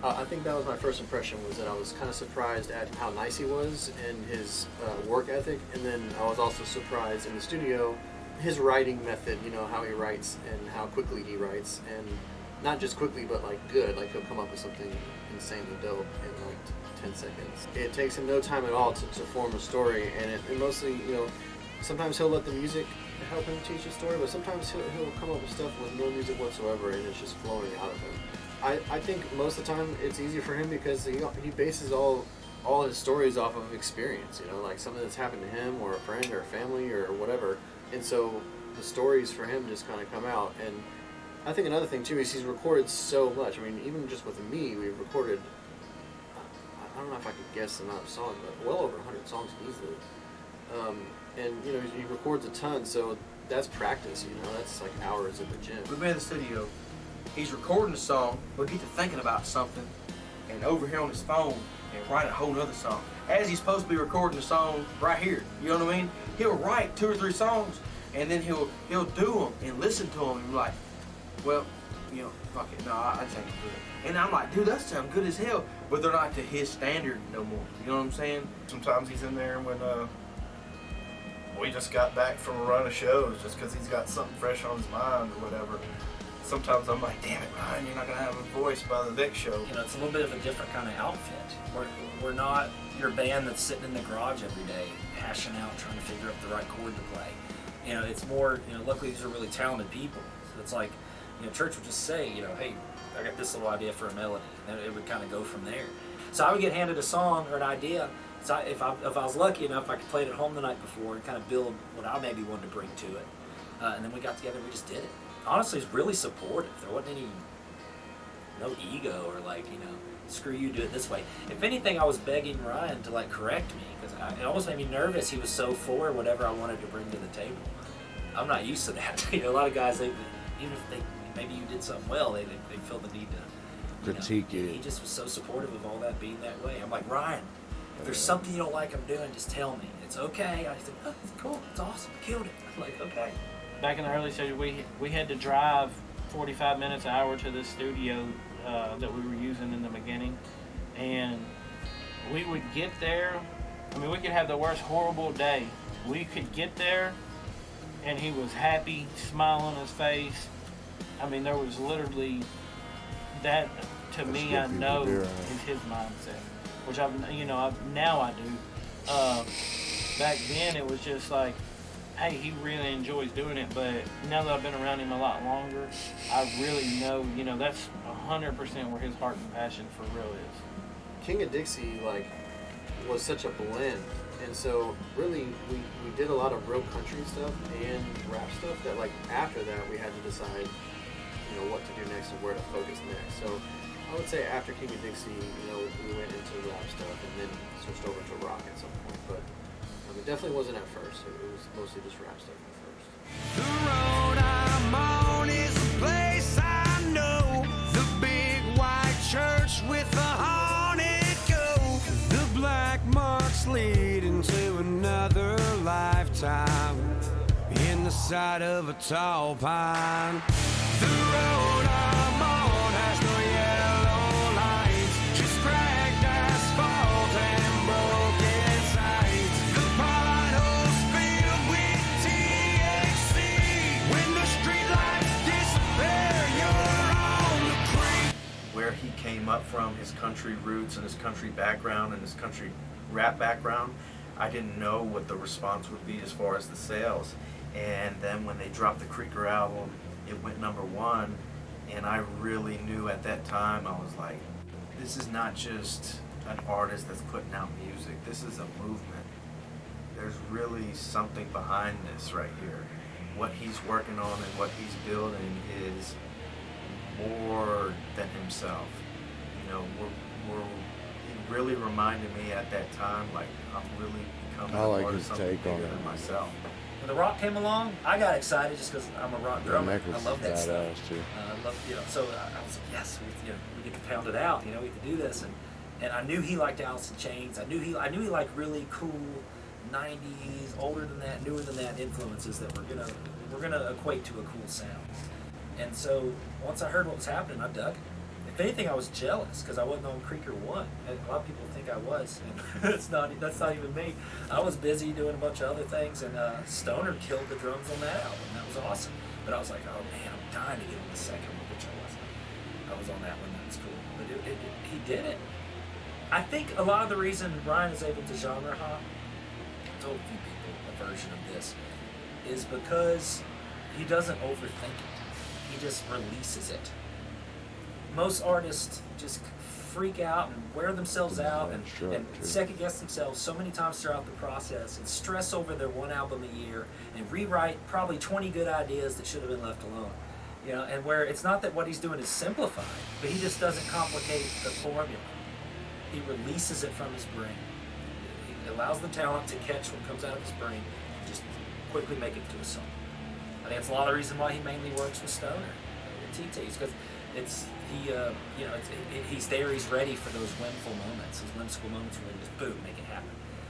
I think that was my first impression, was that I was kind of surprised at how nice he was and his work ethic, and then I was also surprised in the studio his writing method, you know, how he writes and how quickly he writes, and not just quickly, but like good. Like he'll come up with something insanely dope in like 10 seconds. It takes him no time at all to form a story, and it mostly, you know, sometimes he'll let the music help him teach a story, but sometimes he'll come up with stuff with no music whatsoever, and it's just flowing out of him. I think most of the time it's easy for him because he bases all his stories off of experience, you know, like something that's happened to him or a friend or a family or whatever, and so the stories for him just kind of come out. And I think another thing too is he's recorded so much. I mean, even just with me, we've recorded, I don't know if I could guess the amount of songs, but well over 100 songs easily. And you know, he records a ton, so that's practice, you know, that's like hours at the gym. We've been in the studio, he's recording a song, we'll get to thinking about something, and over here on his phone, and write a whole other song. As he's supposed to be recording the song right here, you know what I mean? He'll write 2 or 3 songs, and then he'll do them and listen to them, and be like, well, you know, fuck it, no, I just ain't gonna do it. And I'm like, dude, that sounds good as hell, but they're not to his standard no more. You know what I'm saying? Sometimes he's in there when we just got back from a run of shows, just because he's got something fresh on his mind or whatever. Sometimes I'm like, damn it, Ryan, you're not gonna have a voice by the next show. You know, it's a little bit of a different kind of outfit. We're not your band that's sitting in the garage every day, hashing out, trying to figure out the right chord to play. You know, it's more, you know, luckily these are really talented people. So it's like, you know, Church would just say, you know, hey, I got this little idea for a melody, and it would kind of go from there. So I would get handed a song or an idea. So if I was lucky enough, I could play it at home the night before and kind of build what I maybe wanted to bring to it. And then we got together and we just did it. Honestly, it's really supportive. There wasn't no ego or like, you know, screw you, do it this way. If anything, I was begging Ryan to like correct me, because it almost made me nervous. He was so for whatever I wanted to bring to the table. I'm not used to that. You know, a lot of guys, even if maybe you did something well, they feel the need to critique it. He just was so supportive of all that being that way. I'm like, Ryan, if there's something you don't like I'm doing, just tell me. It's okay. I said, oh, it's cool. It's awesome. Killed it. I'm like, okay. Back in the early stages, we had to drive 45 minutes, an hour to this studio that we were using in the beginning, and we would get there. I mean, we could have the worst horrible day. We could get there, and he was happy, smile on his face. I mean, there was literally that. To me, I know is his mindset, which now I do. Back then, it was just like, hey, he really enjoys doing it, but now that I've been around him a lot longer, I really know, you know, that's 100% where his heart and passion for real is. King of Dixie, like, was such a blend, and so really we did a lot of real country stuff and rap stuff that, like, after that we had to decide, you know, what to do next and where to focus next. So I would say after King of Dixie, you know, we went into rap stuff and then switched over to rock at some point, but it definitely wasn't at first. It was mostly just rap stuff at first. The road I'm on is a place I know. The big white church with the haunted goat. The black marks leading to another lifetime in the side of a tall pine. The road I'm on has no yellow lights, just cracked asphalt and broken signs. The potholes filled with THC. When the streetlights disappear, you're on the creek. Where he came up from, his country roots and his country background and his country rap background, I didn't know what the response would be as far as the sales. And then when they dropped the Creeker album, it went #1, and I really knew at that time, I was like, this is not just an artist that's putting out music, this is a movement. There's really something behind this right here. What he's working on and what he's building is more than himself. You know, it really reminded me at that time, like, I'm really becoming I like a part of his something take on bigger it. than myself. When The Rock came along, I got excited just because I'm a rock drummer. Redneck was I love that stuff. badass, too. I love, so I was like, yes, we get to pound it out. We get to do this, and I knew he liked Alice in Chains. I knew he liked really cool '90s, older than that, newer than that influences that we're gonna equate to a cool sound. And so once I heard what was happening, I dug it. If anything, I was jealous because I wasn't on Creeker 1. A lot of people think I was, and that's not even me. I was busy doing a bunch of other things, and Stoner killed the drums on that album. That was awesome. But I was like, oh man, I'm dying to get on the second one, which I wasn't. I was on that one. That was cool. But he did it. I think a lot of the reason Ryan is able to genre hop, I told a few people a version of this, is because he doesn't overthink it. He just releases it. Most artists just freak out and wear themselves out and second guess themselves so many times throughout the process and stress over their one album a year and rewrite probably 20 good ideas that should have been left alone. And where it's not that what he's doing is simplified, but he just doesn't complicate the formula. He releases it from his brain. He allows the talent to catch what comes out of his brain and just quickly make it to a song. I think it's a lot of the reason why he mainly works with Stoner and TTs, because he's there, he's ready for those whimful moments, those whimsical moments where he just boom, make it happen.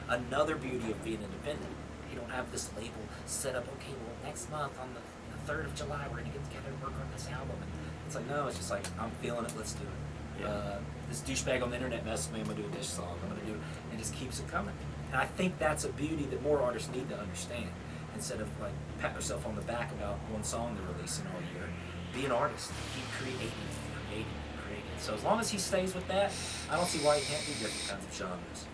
Another beauty of being independent, you don't have this label set up, okay, well next month on the 3rd of July we're gonna get together and work on this album. And it's like, no, it's just like, I'm feeling it, let's do it. Yeah. This douchebag on the internet messaged me, I'm gonna do a dish song, I'm gonna do it, and it just keeps it coming. And I think that's a beauty that more artists need to understand. Instead of like patting yourself on the back about one song they're releasing all year, be an artist, keep creating. So as long as he stays with that, I don't see why he can't do different kinds of genres.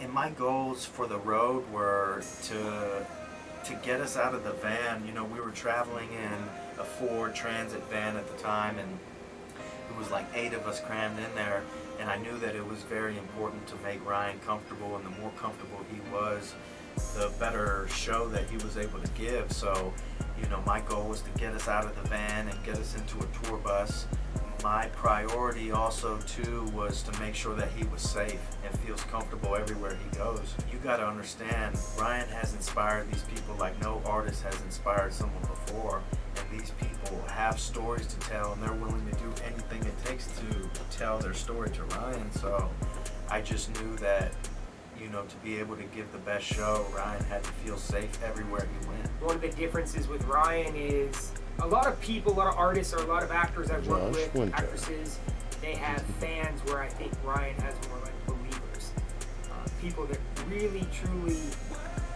And my goals for the road were to get us out of the van. We were traveling in a Ford Transit van at the time, and it was like 8 of us crammed in there. And I knew that it was very important to make Ryan comfortable, and the more comfortable he was, the better show that he was able to give. So, my goal was to get us out of the van and get us into a tour bus. My priority also, too, was to make sure that he was safe and feels comfortable everywhere he goes. You gotta understand, Ryan has inspired these people like no artist has inspired someone before. And these people have stories to tell, and they're willing to do anything it takes to tell their story to Ryan. So I just knew that, to be able to give the best show, Ryan had to feel safe everywhere he went. One of the differences with Ryan is a lot of people, a lot of artists, or a lot get I've worked with, actresses, they have fans, where I think Ryan has more like believers. People that really, truly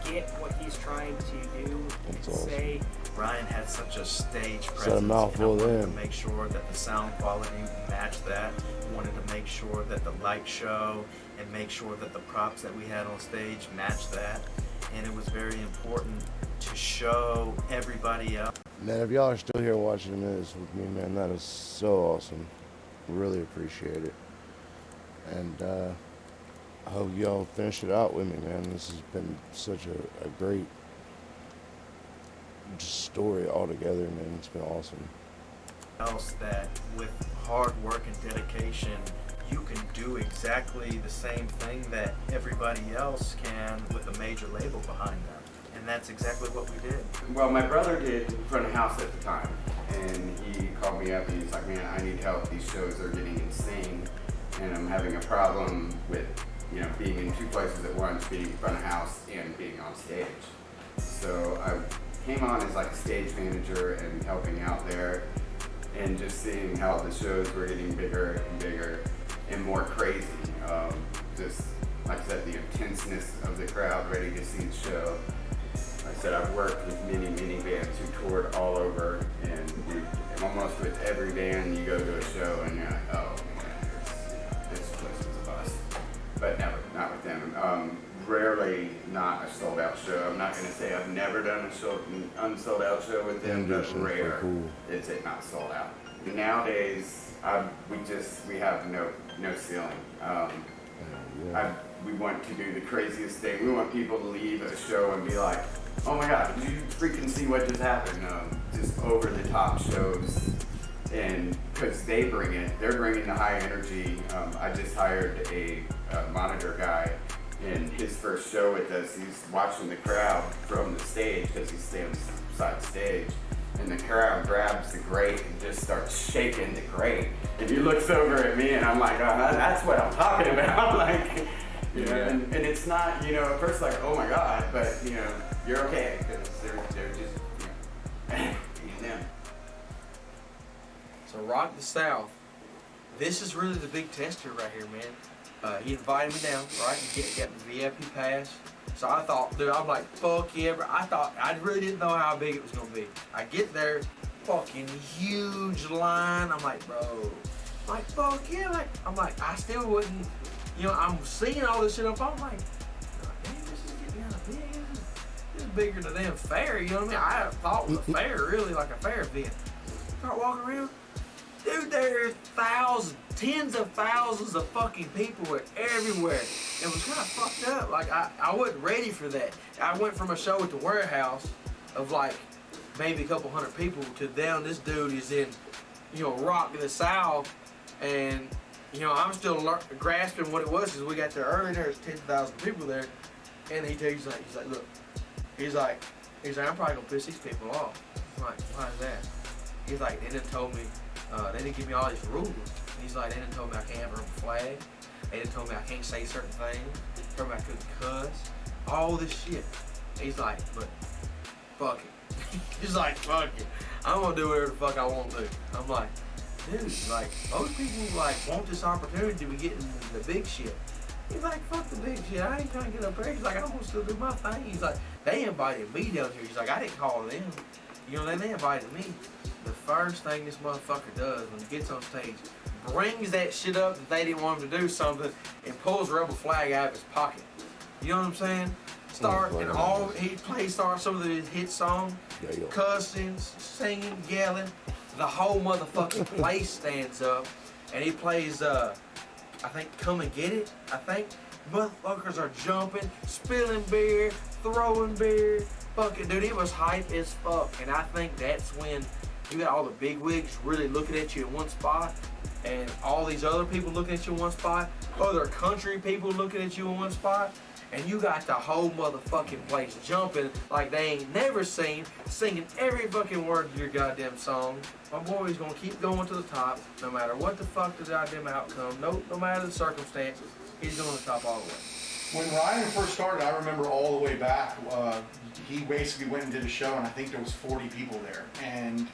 get what he's trying to do and say. Ryan had such a stage presence. Said a mouthful and I wanted in. to make sure that the sound quality matched that. Wanted to make sure that the light show and make sure that the props that we had on stage matched that. And it was very important to show everybody else. Man, if y'all are still here watching this with me, man, that is so awesome. Really appreciate it. And I hope y'all finish it out with me, man. This has been such a great story altogether, man. It's been awesome. Else that with hard work and dedication, you can do exactly the same thing that everybody else can with a major label behind them. And that's exactly what we did. Well, my brother did front of house at the time, and he called me up and he's like, man, I need help. These shows are getting insane, and I'm having a problem with, being in 2 places at once, being front of house and being on stage. So I came on as like a stage manager and helping out there, and just seeing how the shows were getting bigger and bigger and more crazy. Just, like I said, the intenseness of the crowd ready to see the show. Like I said, I've worked with many bands who toured all over, and almost with every band you go to a show and you're like, oh man, this place is a bust. But never, not with them. Rarely not a sold out show. I'm not gonna say I've never done an unsold out show with them, but rare is it not sold out. Nowadays, we have no ceiling. We want to do the craziest thing. We want people to leave a show and be like, oh my God, did you freaking see what just happened? Just over the top shows. And because they're bringing the high energy. I just hired a monitor guy, and his first show with us, he's watching the crowd from the stage because he stands side stage. And the crowd grabs the grate and just starts shaking the grate. And he looks over at me and I'm like, oh, that's what I'm talking about. Like, and it's not, at first like, oh my God, but you're okay, because they're just, them. So Rock the South, this is really the big tester right here, man. He invited me down, right? Got the VIP pass. So I thought, dude, I'm like, fuck yeah, bro. I really didn't know how big it was gonna be. I get there, fucking huge line. I'm like, bro, fuck yeah. I'm like, I still wouldn't, I'm seeing all this shit up. I'm like, damn, this is getting kind of big. This is bigger than damn fair, you know what I mean? I thought it was a fair, really, like a fair event. Start walking around. Dude, there's tens of thousands of fucking people everywhere. It was kind of fucked up. Like, I wasn't ready for that. I went from a show at the warehouse of like maybe a couple hundred people to down this dude is in, Rock in the South. And, I'm still grasping what it was because we got there early. There's 10,000 people there. And he's like, look, he's like, I'm probably gonna piss these people off. I'm like, why is that? He's like, they didn't told me, they didn't give me all these rules. He's like, they didn't tell me I can't have a flag. They didn't tell me I can't say certain things. They told me I couldn't cuss. All this shit. He's like, but fuck it. He's like, fuck it. I'm gonna do whatever the fuck I want to do. I'm like, dude, like, most people like want this opportunity to be getting the big shit. He's like, fuck the big shit. I ain't trying to get up there. He's like, I'm gonna still do my thing. He's like, they invited me down here. He's like, I didn't call them. They invited me. The first thing this motherfucker does when he gets on stage, brings that shit up that they didn't want him to do something and pulls a rebel flag out of his pocket. You know what I'm saying? Starts some of his hit songs, cussing, singing, yelling. The whole motherfucking place stands up and he plays, I think, Come and Get It. I think motherfuckers are jumping, spilling beer, throwing beer. Fucking dude, it was hype as fuck. And I think that's when you got all the big wigs really looking at you in one spot, and all these other people looking at you in one spot, other country people looking at you in one spot, and you got the whole motherfucking place jumping like they ain't never seen, singing every fucking word of your goddamn song. My boy's gonna keep going to the top, no matter what the fuck the goddamn outcome, no matter the circumstances, he's going to the top all the way. When Ryan first started, I remember all the way back, he basically went and did a show, and I think there was 40 people there. And,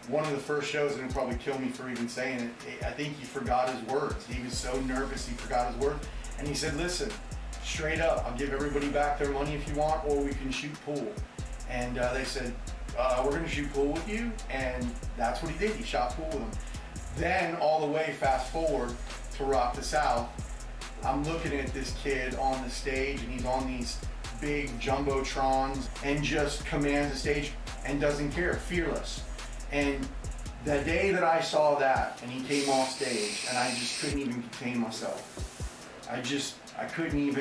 one of the first shows, and it'll probably kill me for even saying it, I think he forgot his words. He was so nervous he forgot his words. And he said, listen, straight up, I'll give everybody back their money if you want, or we can shoot pool. And they said, we're going to shoot pool with you. And that's what he did. He shot pool with them. Then, all the way fast forward to Rock the South, I'm looking at this kid on the stage, and he's on these big jumbotrons and just commands the stage and doesn't care, fearless. And the day that I saw that and he came off stage, and I just couldn't even contain myself. I couldn't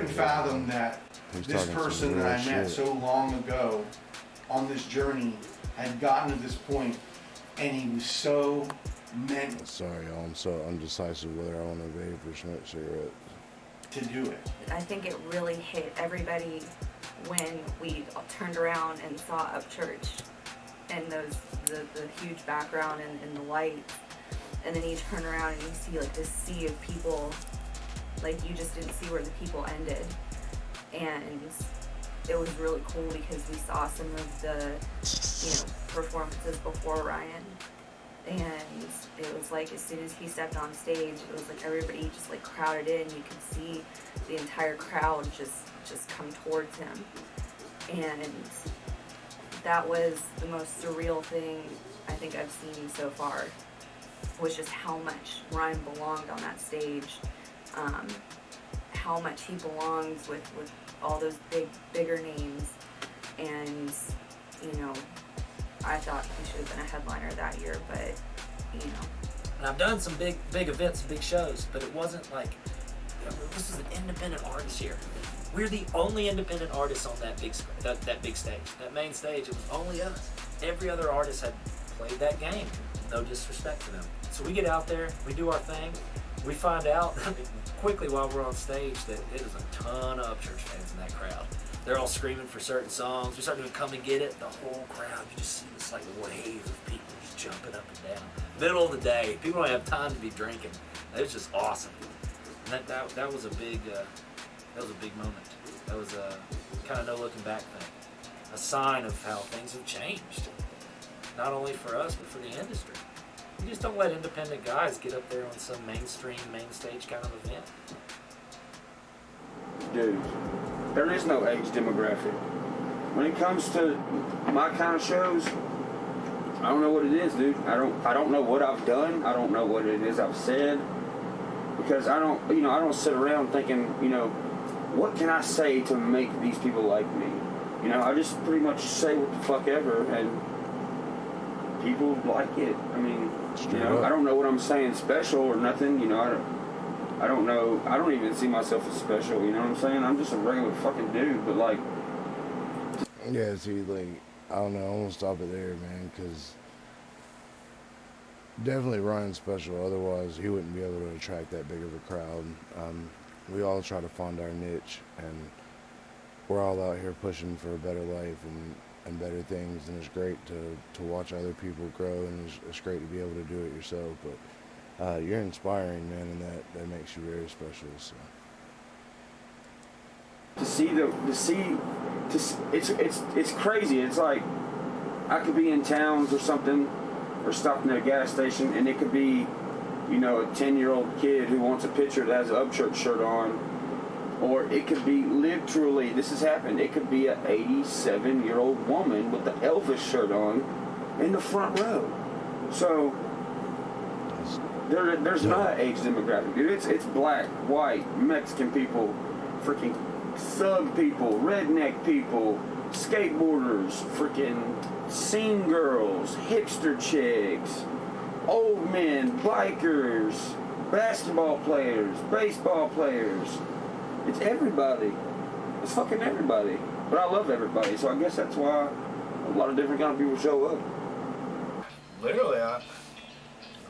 fathom that this person that I met so long ago on this journey had gotten to this point, and he was so mental. Sorry, y'all, I'm so undecisive whether I want to vape or smoke cigarettes. To do it. I think it really hit everybody when we turned around and saw Upchurch and the huge background and the lights, and then you turn around and you see like this sea of people, like you just didn't see where the people ended. And it was really cool because we saw some of the performances before Ryan, and it was like as soon as he stepped on stage, it was like everybody just like crowded in. You could see the entire crowd just come towards him, and that was the most surreal thing I think I've seen so far, was just how much Ryan belonged on that stage, how much he belongs with all those bigger names. And, you know, I thought he should have been a headliner that year, but, you know. And I've done some big events, big shows, but it wasn't like, you know, this is an independent artist here. We're the only independent artists on that big stage, that main stage. It was only us. Every other artist had played that game. No disrespect to them. So we get out there, we do our thing. We find out quickly while we're on stage that it is a ton of Upchurch fans in that crowd. They're all screaming for certain songs. We start doing Come and Get It. The whole crowd, you just see this like wave of people just jumping up and down. Middle of the day, people don't have time to be drinking. It was just awesome. And that was a big moment. That was a kind of no looking back thing. A sign of how things have changed. Not only for us, but for the industry. You just don't let independent guys get up there on some main stage kind of event. Dude, there is no age demographic. When it comes to my kind of shows, I don't know what it is, dude. I don't know what I've done. I don't know what it is I've said. Because I don't sit around thinking, what can I say to make these people like me? I just pretty much say what the fuck ever, and people like it. I mean, I don't know what I'm saying special or nothing. I don't know. I don't even see myself as special. You know what I'm saying? I'm just a regular fucking dude. But like, yeah. See, like, I don't know. I'm gonna stop it there, man, because definitely Ryan's special. Otherwise, he wouldn't be able to attract that big of a crowd. We all try to find our niche, and we're all out here pushing for a better life and better things. And it's great to watch other people grow, and it's great to be able to do it yourself. But you're inspiring, man, and that makes you very special. So it's crazy. It's like I could be in towns or something, or stopping at a gas station, and it could be, a 10-year-old kid who wants a picture that has an Upchurch shirt on, or it could be literally, this has happened, it could be an 87-year-old woman with the Elvis shirt on in the front row. So there's not an age demographic, dude. It's black, white, Mexican people, freaking thug people, redneck people, skateboarders, freaking scene girls, hipster chicks, old men, bikers, basketball players, baseball players. It's everybody. It's fucking everybody. But I love everybody, so I guess that's why a lot of different kind of people show up. Literally,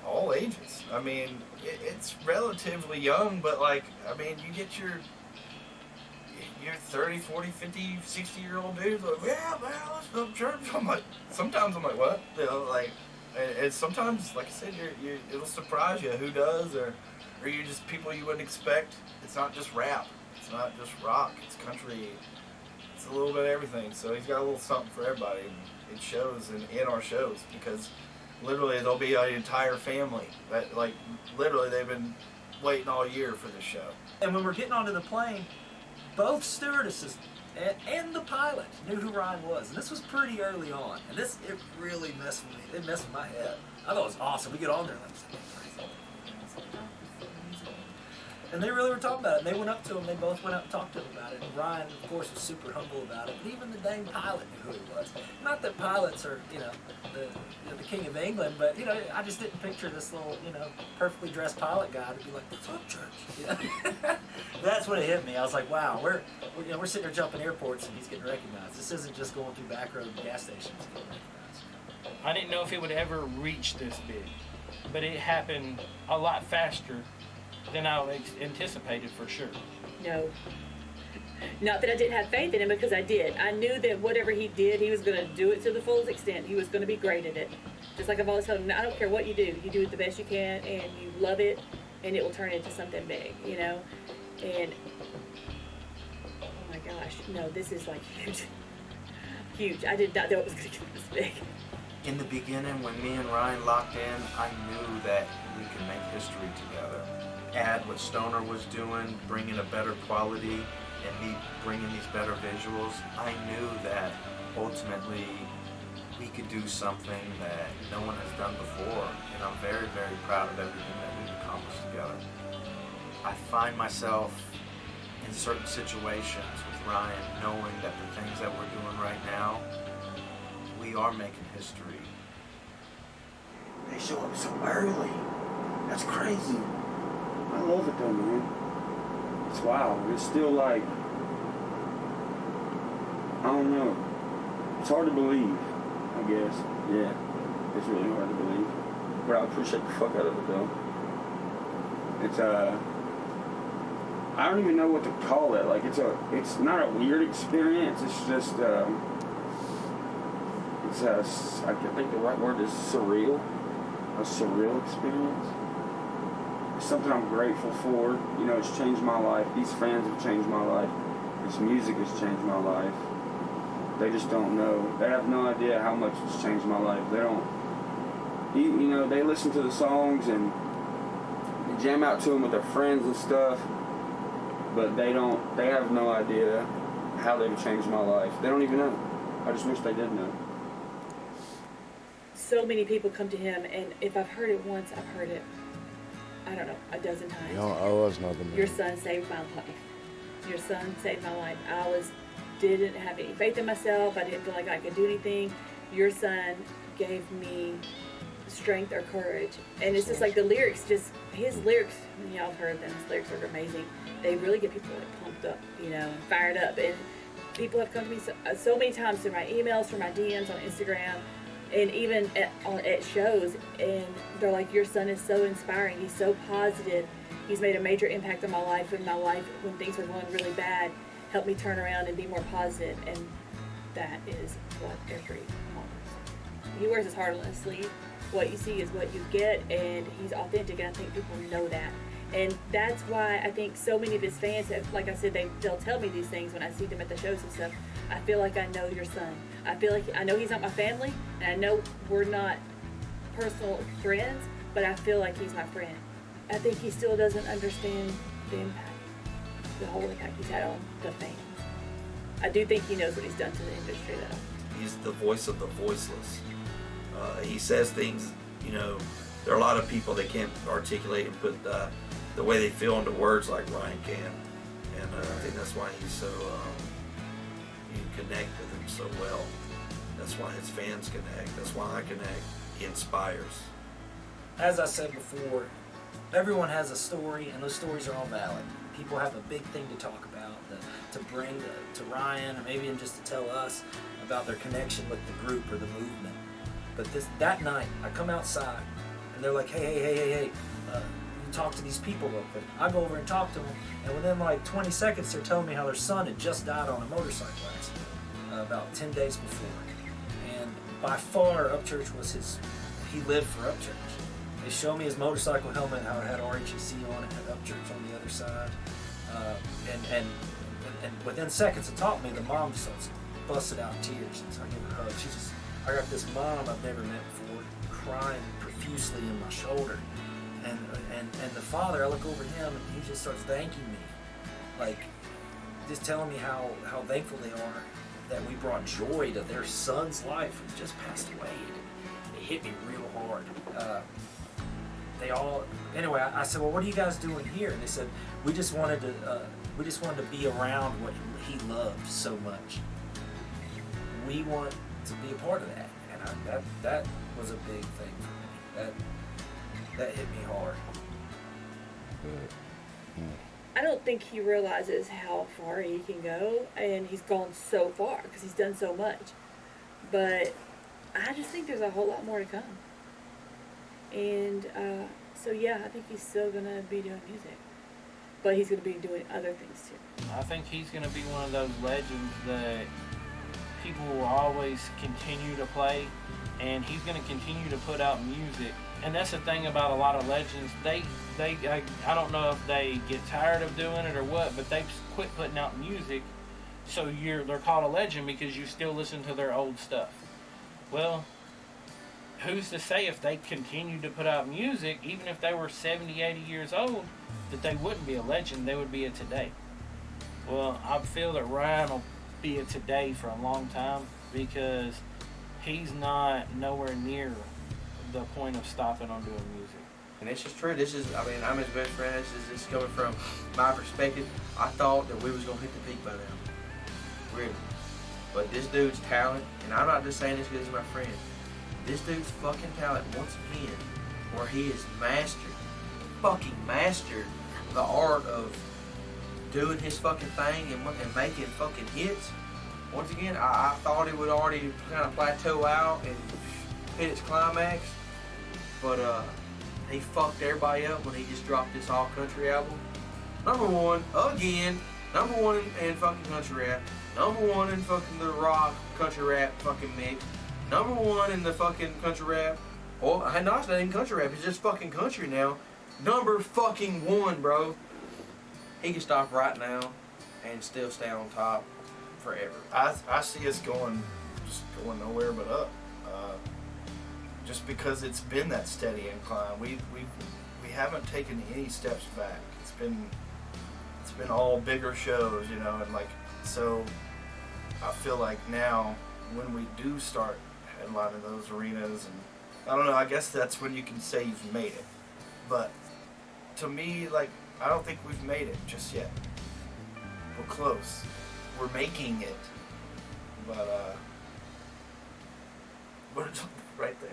all ages. I mean, it's relatively young, but you get your 30, 40, 50, 60-year-old dudes like, yeah, man, let's go to church. Sometimes I'm like, what? And sometimes, like I said, it'll surprise you who does, or you just people you wouldn't expect. It's not just rap. It's not just rock. It's country. It's a little bit of everything. So he's got a little something for everybody. And it shows in our shows, because literally there'll be an entire family that, literally they've been waiting all year for this show. And when we're getting onto the plane, both stewardesses and the pilot knew who Ryan was. And this was pretty early on. And it really messed with me. It messed with my head. I thought it was awesome. We get on there like, and they really were talking about it. And they went up to him. They both went up and talked to him about it. And Ryan, of course, was super humble about it. But even the dang pilot knew who he was. Not that pilots are, the king of England, but, I just didn't picture this little, perfectly dressed pilot guy to be like, that's Upchurch. That's when it hit me. I was like, wow, we're sitting there jumping airports and he's getting recognized. This isn't just going through back road gas stations. I didn't know if it would ever reach this big, but it happened a lot faster than I anticipated, for sure. No. Not that I didn't have faith in him, because I did. I knew that whatever he did, he was going to do it to the fullest extent. He was going to be great at it. Just like I've always told him, I don't care what you do it the best you can, and you love it, and it will turn into something big, And, oh my gosh, no, this is huge. Huge. I did not know it was going to get this big. In the beginning, when me and Ryan locked in, I knew that we could make history together. Add what Stoner was doing, bringing a better quality, and me bringing these better visuals, I knew that ultimately we could do something that no one has done before, and I'm very, very proud of everything that we've accomplished together. I find myself in certain situations with Ryan, knowing that the things that we're doing right now, we are making history. They show up so early. That's crazy. I love it though, man. It's wild. It's still like, I don't know. It's hard to believe, I guess. Yeah, it's really hard to believe. But I appreciate the fuck out of it though. It's I don't even know what to call it. Like it's not a weird experience. It's just I think the right word is surreal. A surreal experience. It's something I'm grateful for. You know, it's changed my life. These fans have changed my life. This music has changed my life. They just don't know. They have no idea how much it's changed my life. They don't. You know, they listen to the songs and they jam out to them with their friends and stuff, but they have no idea how they've changed my life. They don't even know. I just wish they did know. So many people come to him, and if I've heard it once, I've heard it, I don't know, a dozen times. You don't owe us nothing. Your son saved my life. Your son saved my life. Didn't have any faith in myself. I didn't feel like I could do anything. Your son gave me strength or courage. And it's just like the lyrics, his lyrics, y'all have heard them, his lyrics are amazing. They really get people like pumped up, you know, and fired up. And people have come to me so many times through my emails, through my DMs on Instagram, and even at shows, and they're like, your son is so inspiring. He's so positive. He's made a major impact on my life, when things were going really bad, helped me turn around and be more positive. And that is what every mom wants. He wears his heart on his sleeve. What you see is what you get, and he's authentic, and I think people know that. And that's why I think so many of his fans have, like I said, they'll tell me these things when I see them at the shows and stuff. I feel like I know your son. I feel like I know he's not my family, and I know we're not personal friends, but I feel like he's my friend. I think he still doesn't understand the impact, the whole impact he's had on the fans. I do think he knows what he's done to the industry, though. He's the voice of the voiceless. He says things, you know, there are a lot of people that can't articulate and put the way they feel into words like Ryan can. And I think that's why he's so, you connect with him so well. That's why his fans connect. That's why I connect. He inspires. As I said before, everyone has a story, and those stories are all valid. People have a big thing to talk about, to bring to Ryan, or maybe even just to tell us about their connection with the group or the movement. But that night, I come outside, and they're like, hey, you talk to these people real quick. I go over and talk to them, and within like 20 seconds, they're telling me how their son had just died on a motorcycle accident about 10 days before. And by far, Upchurch was he lived for Upchurch. They show me his motorcycle helmet, how it had RHEC on it, had Upchurch on the other side. And within seconds of talking to me, the mom just starts busted out in tears. And so I give her a hug. I got this mom I've never met before, crying profusely in my shoulder. And the father, I look over at him, and he just starts thanking me. Like, just telling me how thankful they are that we brought joy to their son's life who just passed away. It hit me real hard. Anyway, I said, well, what are you guys doing here? And they said, we just wanted to be around what he loved so much. We want to be a part of that. And that was a big thing for me. That hit me hard. I don't think he realizes how far he can go, and he's gone so far because he's done so much. But I just think there's a whole lot more to come. And so yeah, I think he's still gonna be doing music, but he's gonna be doing other things too. I think he's gonna be one of those legends that people will always continue to play, and he's gonna continue to put out music. And that's the thing about a lot of legends. I don't know if they get tired of doing it or what, but they quit putting out music, so they're called a legend because you still listen to their old stuff. Well, who's to say if they continued to put out music, even if they were 70, 80 years old, that they wouldn't be a legend, they would be a today. Well, I feel that Ryan will be a today for a long time because he's not nowhere near the point of stopping on doing music. And it's just true. This is, I mean, I'm his best friend. This is coming from my perspective. I thought that we was going to hit the peak by now. Really. But this dude's talent, and I'm not just saying this because he's my friend. This dude's fucking talent, once again, where he has fucking mastered the art of doing his fucking thing and making fucking hits. Once again, I thought it would already kind of plateau out and hit its climax. But, he fucked everybody up when he just dropped this all country album. Number one, again, number one in fucking country rap. Number one in fucking the rock country rap fucking mix. Number one in the fucking country rap. Well, I know it's not even country rap, it's just fucking country now. Number fucking one, bro. He can stop right now and still stay on top forever. I see us going nowhere but up. Just because it's been that steady incline, we haven't taken any steps back. It's been all bigger shows, you know, and like, so I feel like now when we do start headlining those arenas, and I don't know, I guess that's when you can say you've made it. But to me, like, I don't think we've made it just yet. We're close. We're making it. But right there.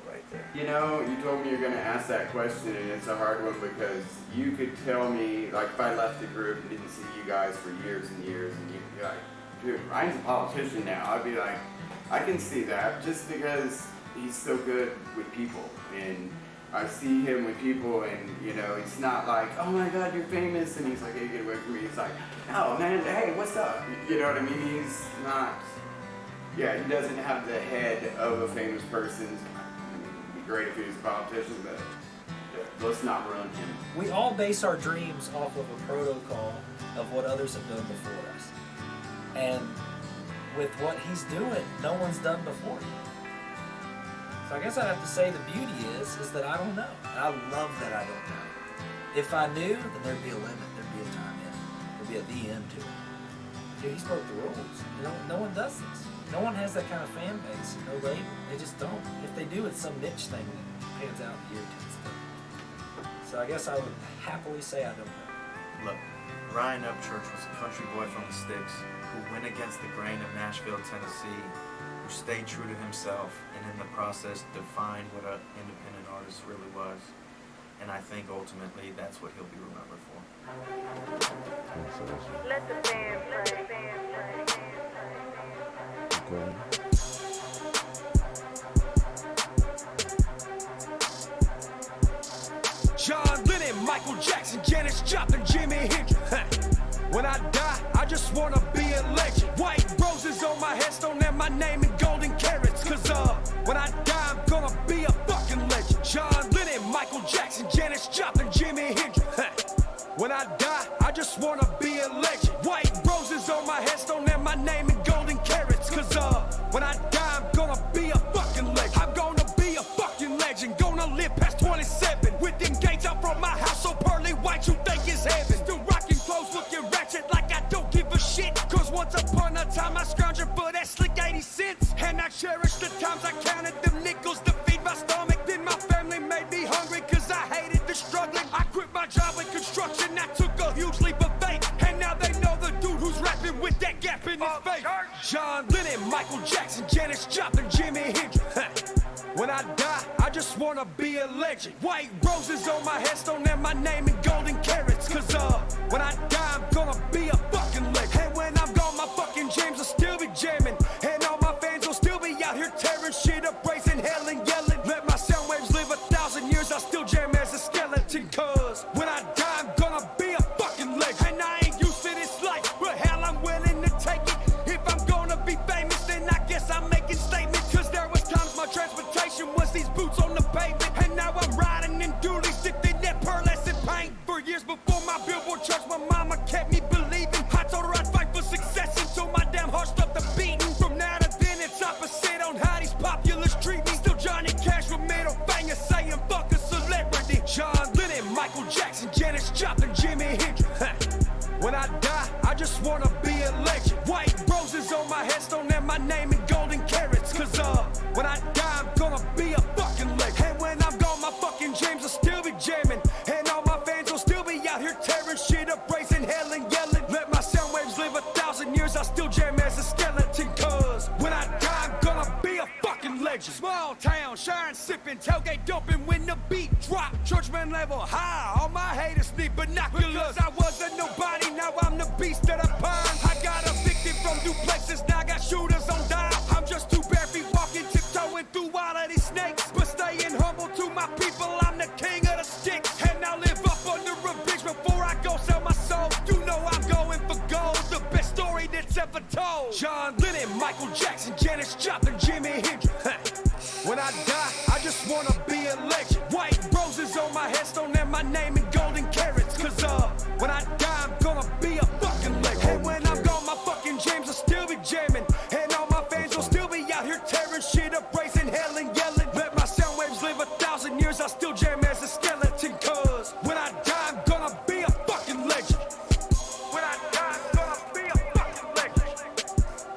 Right there. You know, you told me you're going to ask that question, and it's a hard one because you could tell me, like, if I left the group and didn't see you guys for years and years, and you'd be like, dude, Ryan's a politician now. I'd be like, I can see that just because he's so good with people. And I see him with people, and, you know, it's not like, oh my God, you're famous, and he's like, hey, get away from me. He's like, oh man, hey, what's up? You know what I mean? He's not, yeah, he doesn't have the head of a famous person. Great if he was a politician, but let's not ruin him. We all base our dreams off of a protocol of what others have done before us. And with what he's doing, no one's done before him. So I guess I'd have to say the beauty is that I don't know. And I love that I don't know. If I knew, then there'd be a limit, there'd be a time in. There'd be a the end to it. Dude, he's broke the rules. You know, no one does this. No one has that kind of fan base, no label. They just don't. If they do, it's some niche thing that pans out and irritates them. So I guess I would happily say I don't know. Look, Ryan Upchurch was a country boy from the sticks who went against the grain of Nashville, Tennessee, who stayed true to himself, and in the process defined what an independent artist really was. And I think ultimately that's what he'll be remembered for. Let the band play. John Lennon, Michael Jackson, Janis Joplin, Jimi Hendrix. When I die, I just wanna be a legend. White roses on my headstone and my name in golden carrots. Cause when I die, I'm gonna be a fucking legend. John Lennon, Michael Jackson, Janis Joplin, Jimi Hendrix. When I die, I just wanna be a legend. White roses on my headstone and my name in golden carrots. Cause when I die, I'm gonna be a fucking legend. I'm gonna be a fucking legend. Gonna live past 27 with them gates out from my house so pearly white you think is heaven. Still rocking clothes looking ratchet like I don't give a shit. Cause once upon a time I scrounged for that slick 80 cents. And I cherish the times I counted them nickels to feed my stomach. Then my family made me hungry cause I hated the struggling. I quit my job in construction, I took a huge leap of faith. And now they know the dude who's rapping with that gap in his face. John Lennon, Michael Jackson, Janis Joplin, Jimi Hendrix. When I die, I just wanna be a legend. White roses on my headstone and my name in golden carrots. Cause when I die, I'm gonna be a fucking legend. And when I'm gone, my fucking jams will still be jamming. And all my fans will still be out here tearing shit up, raising hell and yelling. Let my sound waves live 1,000 years, I'll still jam as a skeleton. Cause when I die, I'm gonna be a fucking legend. And I ain't used to this life, but hell, I'm willing to take it. If I'm gonna be famous, then I guess I'm making statements. Cause there was times my transportation was these boots on the pavement. And now I'm riding in dualies, dipped in that pearlescent paint. For years before my billboard charts, my mama kept me believing. I told her I'd fight for success until my damn heart stopped the beating. From now to then, it's opposite on how these populace treat me. Still Johnny Cash with middle finger saying fuck a celebrity. John Lennon, Michael Jackson, Janis Joplin, Jimi Hendrix. When I die, I just wanna be a legend. White roses on my headstone and my name in golden carrots. Cause when I die, I'm gonna be a fucking legend. And when I'm gone, my fucking jams will still be vaping, tailgate dumping when the beat drop. Churchman level high, all my haters need binoculars. Because I wasn't nobody, now I'm the beast of the pond. I got evicted from duplexes, now I got shooters on dime. I'm just too bare feet walking, tiptoeing through all of these snakes. But staying humble to my people, I'm the king of the sticks. And I live up under a bridge before I go sell my soul. You know I'm going for gold, the best story that's ever told. John Lennon, Michael Jackson, Janis Joplin, Jimi Hendrix. When I die, I just wanna be a legend. White roses on my headstone and my name in golden carrots. Cause when I die, I'm gonna be a fucking legend. And when I'm gone, my fucking jams will still be jamming. And all my fans will still be out here tearing shit up, raising hell and yelling. Let my sound waves live 1,000 years, I'll still jam as a skeleton. Cause when I die, I'm gonna be a fucking legend. When I die, I'm gonna be a fucking legend.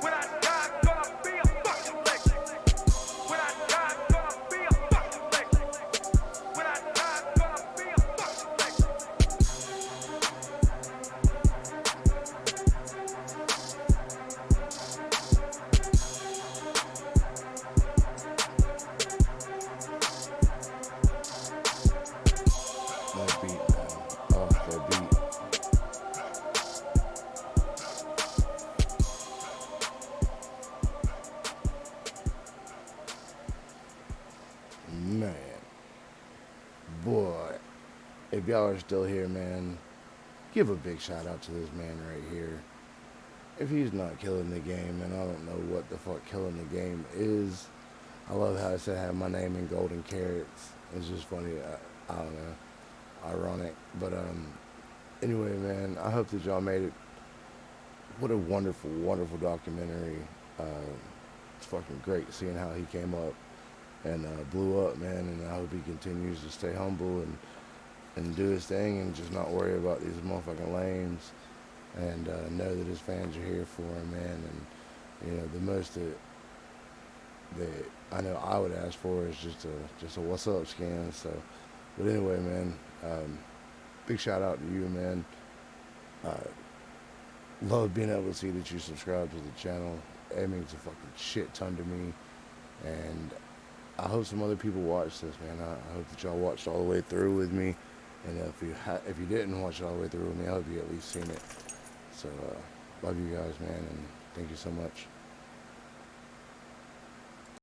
When I die, I'm gonna be a fucking legend. When I die, I'm gonna be a fucking legend. When I die, I'm gonna be a fucking legend. That beat, man. Oh, that beat. Man. Boy. If y'all are still here, man, give a big shout out to this man right here. If he's not killing the game, and I don't know what the fuck killing the game is. I love how it said have my name in golden carrots. It's just funny. I don't know. Ironic. But anyway, man, I hope that y'all made it. What a wonderful, wonderful documentary. It's fucking great seeing how he came up and blew up, man, and I hope he continues to stay humble and do his thing and just not worry about these motherfucking lames, and know that his fans are here for him, man. And you know, the most that I know I would ask for is just a what's up scan. So, but anyway, man, big shout out to you, man. Love being able to see that you subscribe to the channel. It means a fucking shit ton to me, and I hope some other people watch this, man. I hope that y'all watched all the way through with me, and if you didn't watch it all the way through with me, I hope you at least seen it. So love you guys, man, and thank you so much.